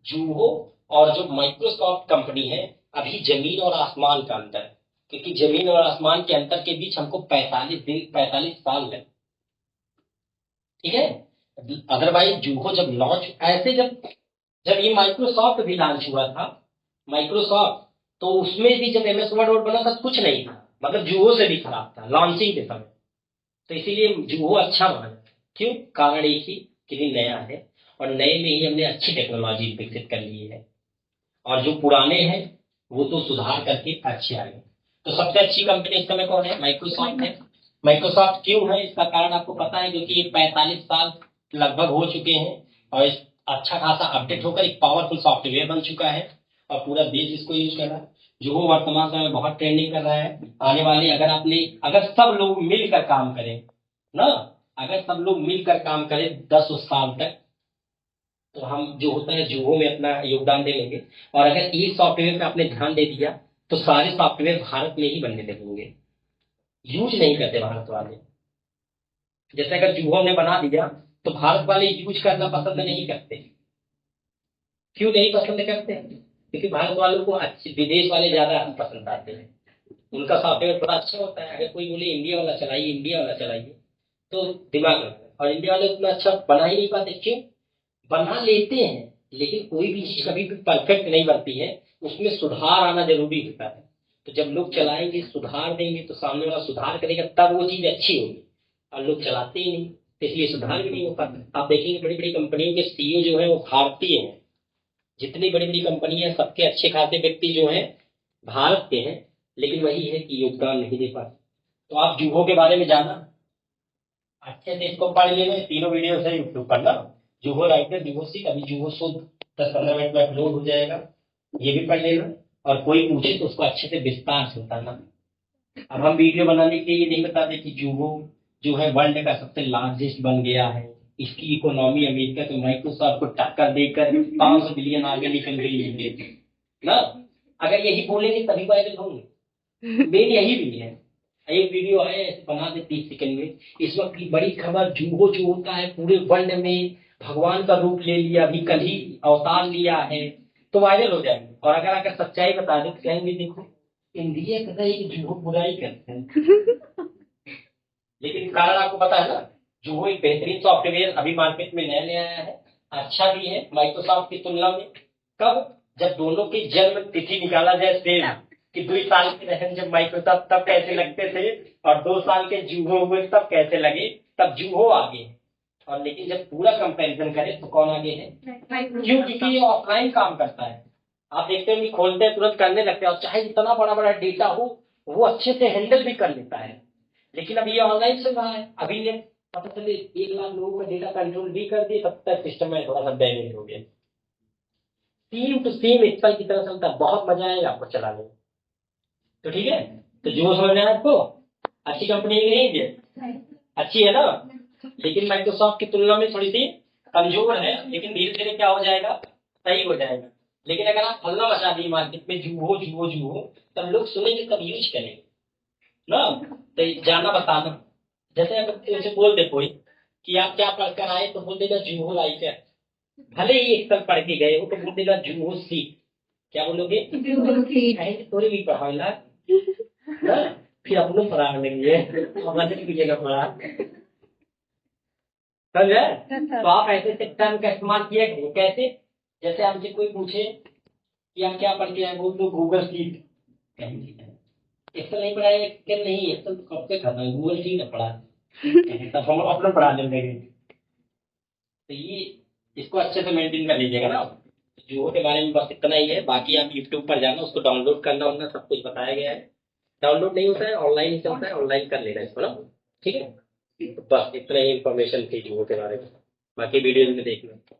जूहो और जो माइक्रोसॉफ्ट कंपनी है, अभी जमीन और आसमान का अंतर है, क्योंकि जमीन और आसमान के अंतर के बीच हमको 45 साल लगे, ठीक है। अदरवाइज जूहो जब लॉन्च ऐसे, जब ये माइक्रोसॉफ्ट भी लॉन्च हुआ था, माइक्रोसॉफ्ट, तो उसमें भी जब एमएस वर्ड बना था कुछ नहीं था, मतलब जूहो से भी खराब था लॉन्चिंग के समय। तो इसीलिए जूहो अच्छा माना, क्यों, कारण एक ही कि नया है और नए में ही हमने अच्छी टेक्नोलॉजी विकसित कर ली है, और जो पुराने हैं वो तो सुधार करके अच्छे आ गए। तो सबसे अच्छी कंपनी इस समय कौन है, माइक्रोसॉफ्ट है। माइक्रोसॉफ्ट क्यों है इसका कारण आपको पता है, क्योंकि ये 45 साल लगभग हो चुके हैं और इस अच्छा खासा अपडेट होकर एक पावरफुल सॉफ्टवेयर बन चुका है और पूरा देश इसको यूज कर रहा है। जो वर्तमान समय में बहुत ट्रेंडिंग कर रहा है। आने वाले अगर सब लोग मिलकर काम करें ना, अगर सब लोग मिलकर काम करें 10 साल तक, तो हम जो होता है जूहो में अपना योगदान दे लेंगे। और अगर एक सॉफ्टवेयर पे आपने ध्यान दे दिया तो सारे सॉफ्टवेयर भारत में ही बनने लगेंगे, यूज नहीं करते भारत वाले। जैसे अगर जूहो ने बना दिया तो भारत वाले यूज करना पसंद नहीं करते। क्यों नहीं पसंद करते, क्योंकि भारत वालों को अच्छे विदेश वाले ज्यादा पसंद आते हैं, उनका सॉफ्टवेयर थोड़ा अच्छा होता है। अगर कोई बोले इंडिया वाला चलाइए, इंडिया वाला चलाइए, तो दिमाग लगता है। और इंडिया वाले उतना अच्छा बना ही नहीं पाते। क्यों, बना लेते हैं लेकिन कोई भी चीज कभी भी परफेक्ट नहीं बनती है, उसमें सुधार आना जरूरी होता है। तो जब लोग चलाएंगे, सुधार देंगे, तो सामने वाला सुधार करेगा तब वो चीज अच्छी होगी, और लोग चलाते ही नहीं, तो इसलिए सुधार भी नहीं हो पाता। आप देखेंगे बड़ी बड़ी कंपनियों के सीईओ जो है वो भारतीय हैं, जितनी बड़ी बड़ी कंपनी है सबके अच्छे खासे व्यक्ति जो हैं भारत के हैं, लेकिन वही है कि योगदान नहीं दे पाते। तो आप जूहो के बारे में जाना अच्छे से, इसको पढ़ लेना, तीनों वीडियो से यूट्यूब पर ना, जूहो राइटर, जूहो सीख, अभी जूहो शुद्ध 10-15 मिनट में अपलोड हो जाएगा, ये भी पढ़ लेना। और कोई पूछे तो उसको अच्छे से विस्तार से बताना। अब हम वीडियो बनाने के लिए ये नहीं बताते कि जूहो जो है वर्ल्ड का सबसे लार्जेस्ट बन गया है, इसकी इकोनॉमी अमेरिका के माइक्रोसॉफ्ट को टक्कर देकर 500 बिलियन आगे निकल गई है ना। अगर यही बोलेंगे तभी वायरल होंगे, मेन यही भी है। एक वीडियो आया ऐसे बना दे 30 सेकंड में, इस वक्त की बड़ी खबर, जूहो जो होता है पूरे वर्ल्ड में भगवान का रूप ले लिया, अभी कल ही अवतार लिया है, तो वायरल हो जाएंगे। और अगर सच्चाई बता दे तो कहेंगे देखो इंडिया कहता है कि जूहो बुराई करते हैं। लेकिन कारण आपको पता है ना, जूहो एक बेहतरीन सॉफ्टवेयर अभी मार्केट में नया नया आया है, अच्छा भी है माइक्रोसॉफ्ट की तुलना में। कब, जब दोनों की जन्म तिथि निकाला जाए सेम, कि 2 साल के रहे जब माइक्रोसॉफ्ट तब कैसे लगते थे, और 2 साल के जूहो हुए तब कैसे लगे, तब जूहो आगे। और लेकिन जब पूरा कंपैरिजन करें तो कौन आगे है? क्यों? क्योंकि ये ऑफलाइन काम करता है। आप देखते हैं कि खोलते हैं तुरंत करने लगते हैं, और चाहे जितना बड़ा बड़ा डेटा हो वो अच्छे से हैंडल भी कर लेता है। लेकिन अब ये ऑनलाइन चल रहा है, अभी ये पता चले 1 लाख लोगों का डेटा कंट्रोल भी कर दिए, तब तक सिस्टम में थोड़ा सा डैमेज हो गया। सेम टू सेम एक्सेल की तरह चलता है, बहुत मजा आएगा आपको चलाने में। तो ठीक है, तो जो समझ में आया आपको, अच्छी कंपनी है कि नहीं है? अच्छी है ना, लेकिन माइक्रोसॉफ्ट की तुलना में थोड़ी सी कमजोर है, लेकिन धीरे धीरे क्या हो जाएगा, सही हो जाएगा। लेकिन अगर आप हल्ला मचा दिए मार्केट में जूहो जूहो जूहो, तब लोग सुनेंगे तब यूज करेंगे ना। तो जाना बताना, जैसे अगर तुमसे बोल दे कोई कि आप क्या पढ़कर आए, तो बोल देगा जूहो लाइक है। भले ही एक्सेल पढ़ के गए हो तो बोल देगा जूहो सीख। क्या बोलोगे? कहेंगे थोड़ी भी पढ़ा ना, फिर अपनों पढ़ाने लगे, हमारे कीजिएगा पढ़ा। समझे? तो आप ऐसे टर्म का इस्तेमाल किया करिए। कैसे? जैसे आपसे कोई पूछे कि आप क्या पढ़ के आए, बोल दो गूगल शीट। एक्सेल नहीं पढ़ा है? एक्सेल नहीं, एक्सेल तो कब से खाता है, गूगल शीट है पढ़ा। तब हम अपना पढ़ाने लगे। तो ये इसको अच्छे से मेंटेन कर लीजिएगा ना। जियो के बारे में बस इतना ही है, बाकी आप यूट्यूब पर जाना, उसको डाउनलोड करना होना, सब कुछ बताया गया है। डाउनलोड नहीं होता है, ऑनलाइन ही चलता है, ऑनलाइन कर लेना इसको ना। ठीक है, तो बस इतना ही इन्फॉर्मेशन थी जियो के बारे में, बाकी वीडियो में देखना।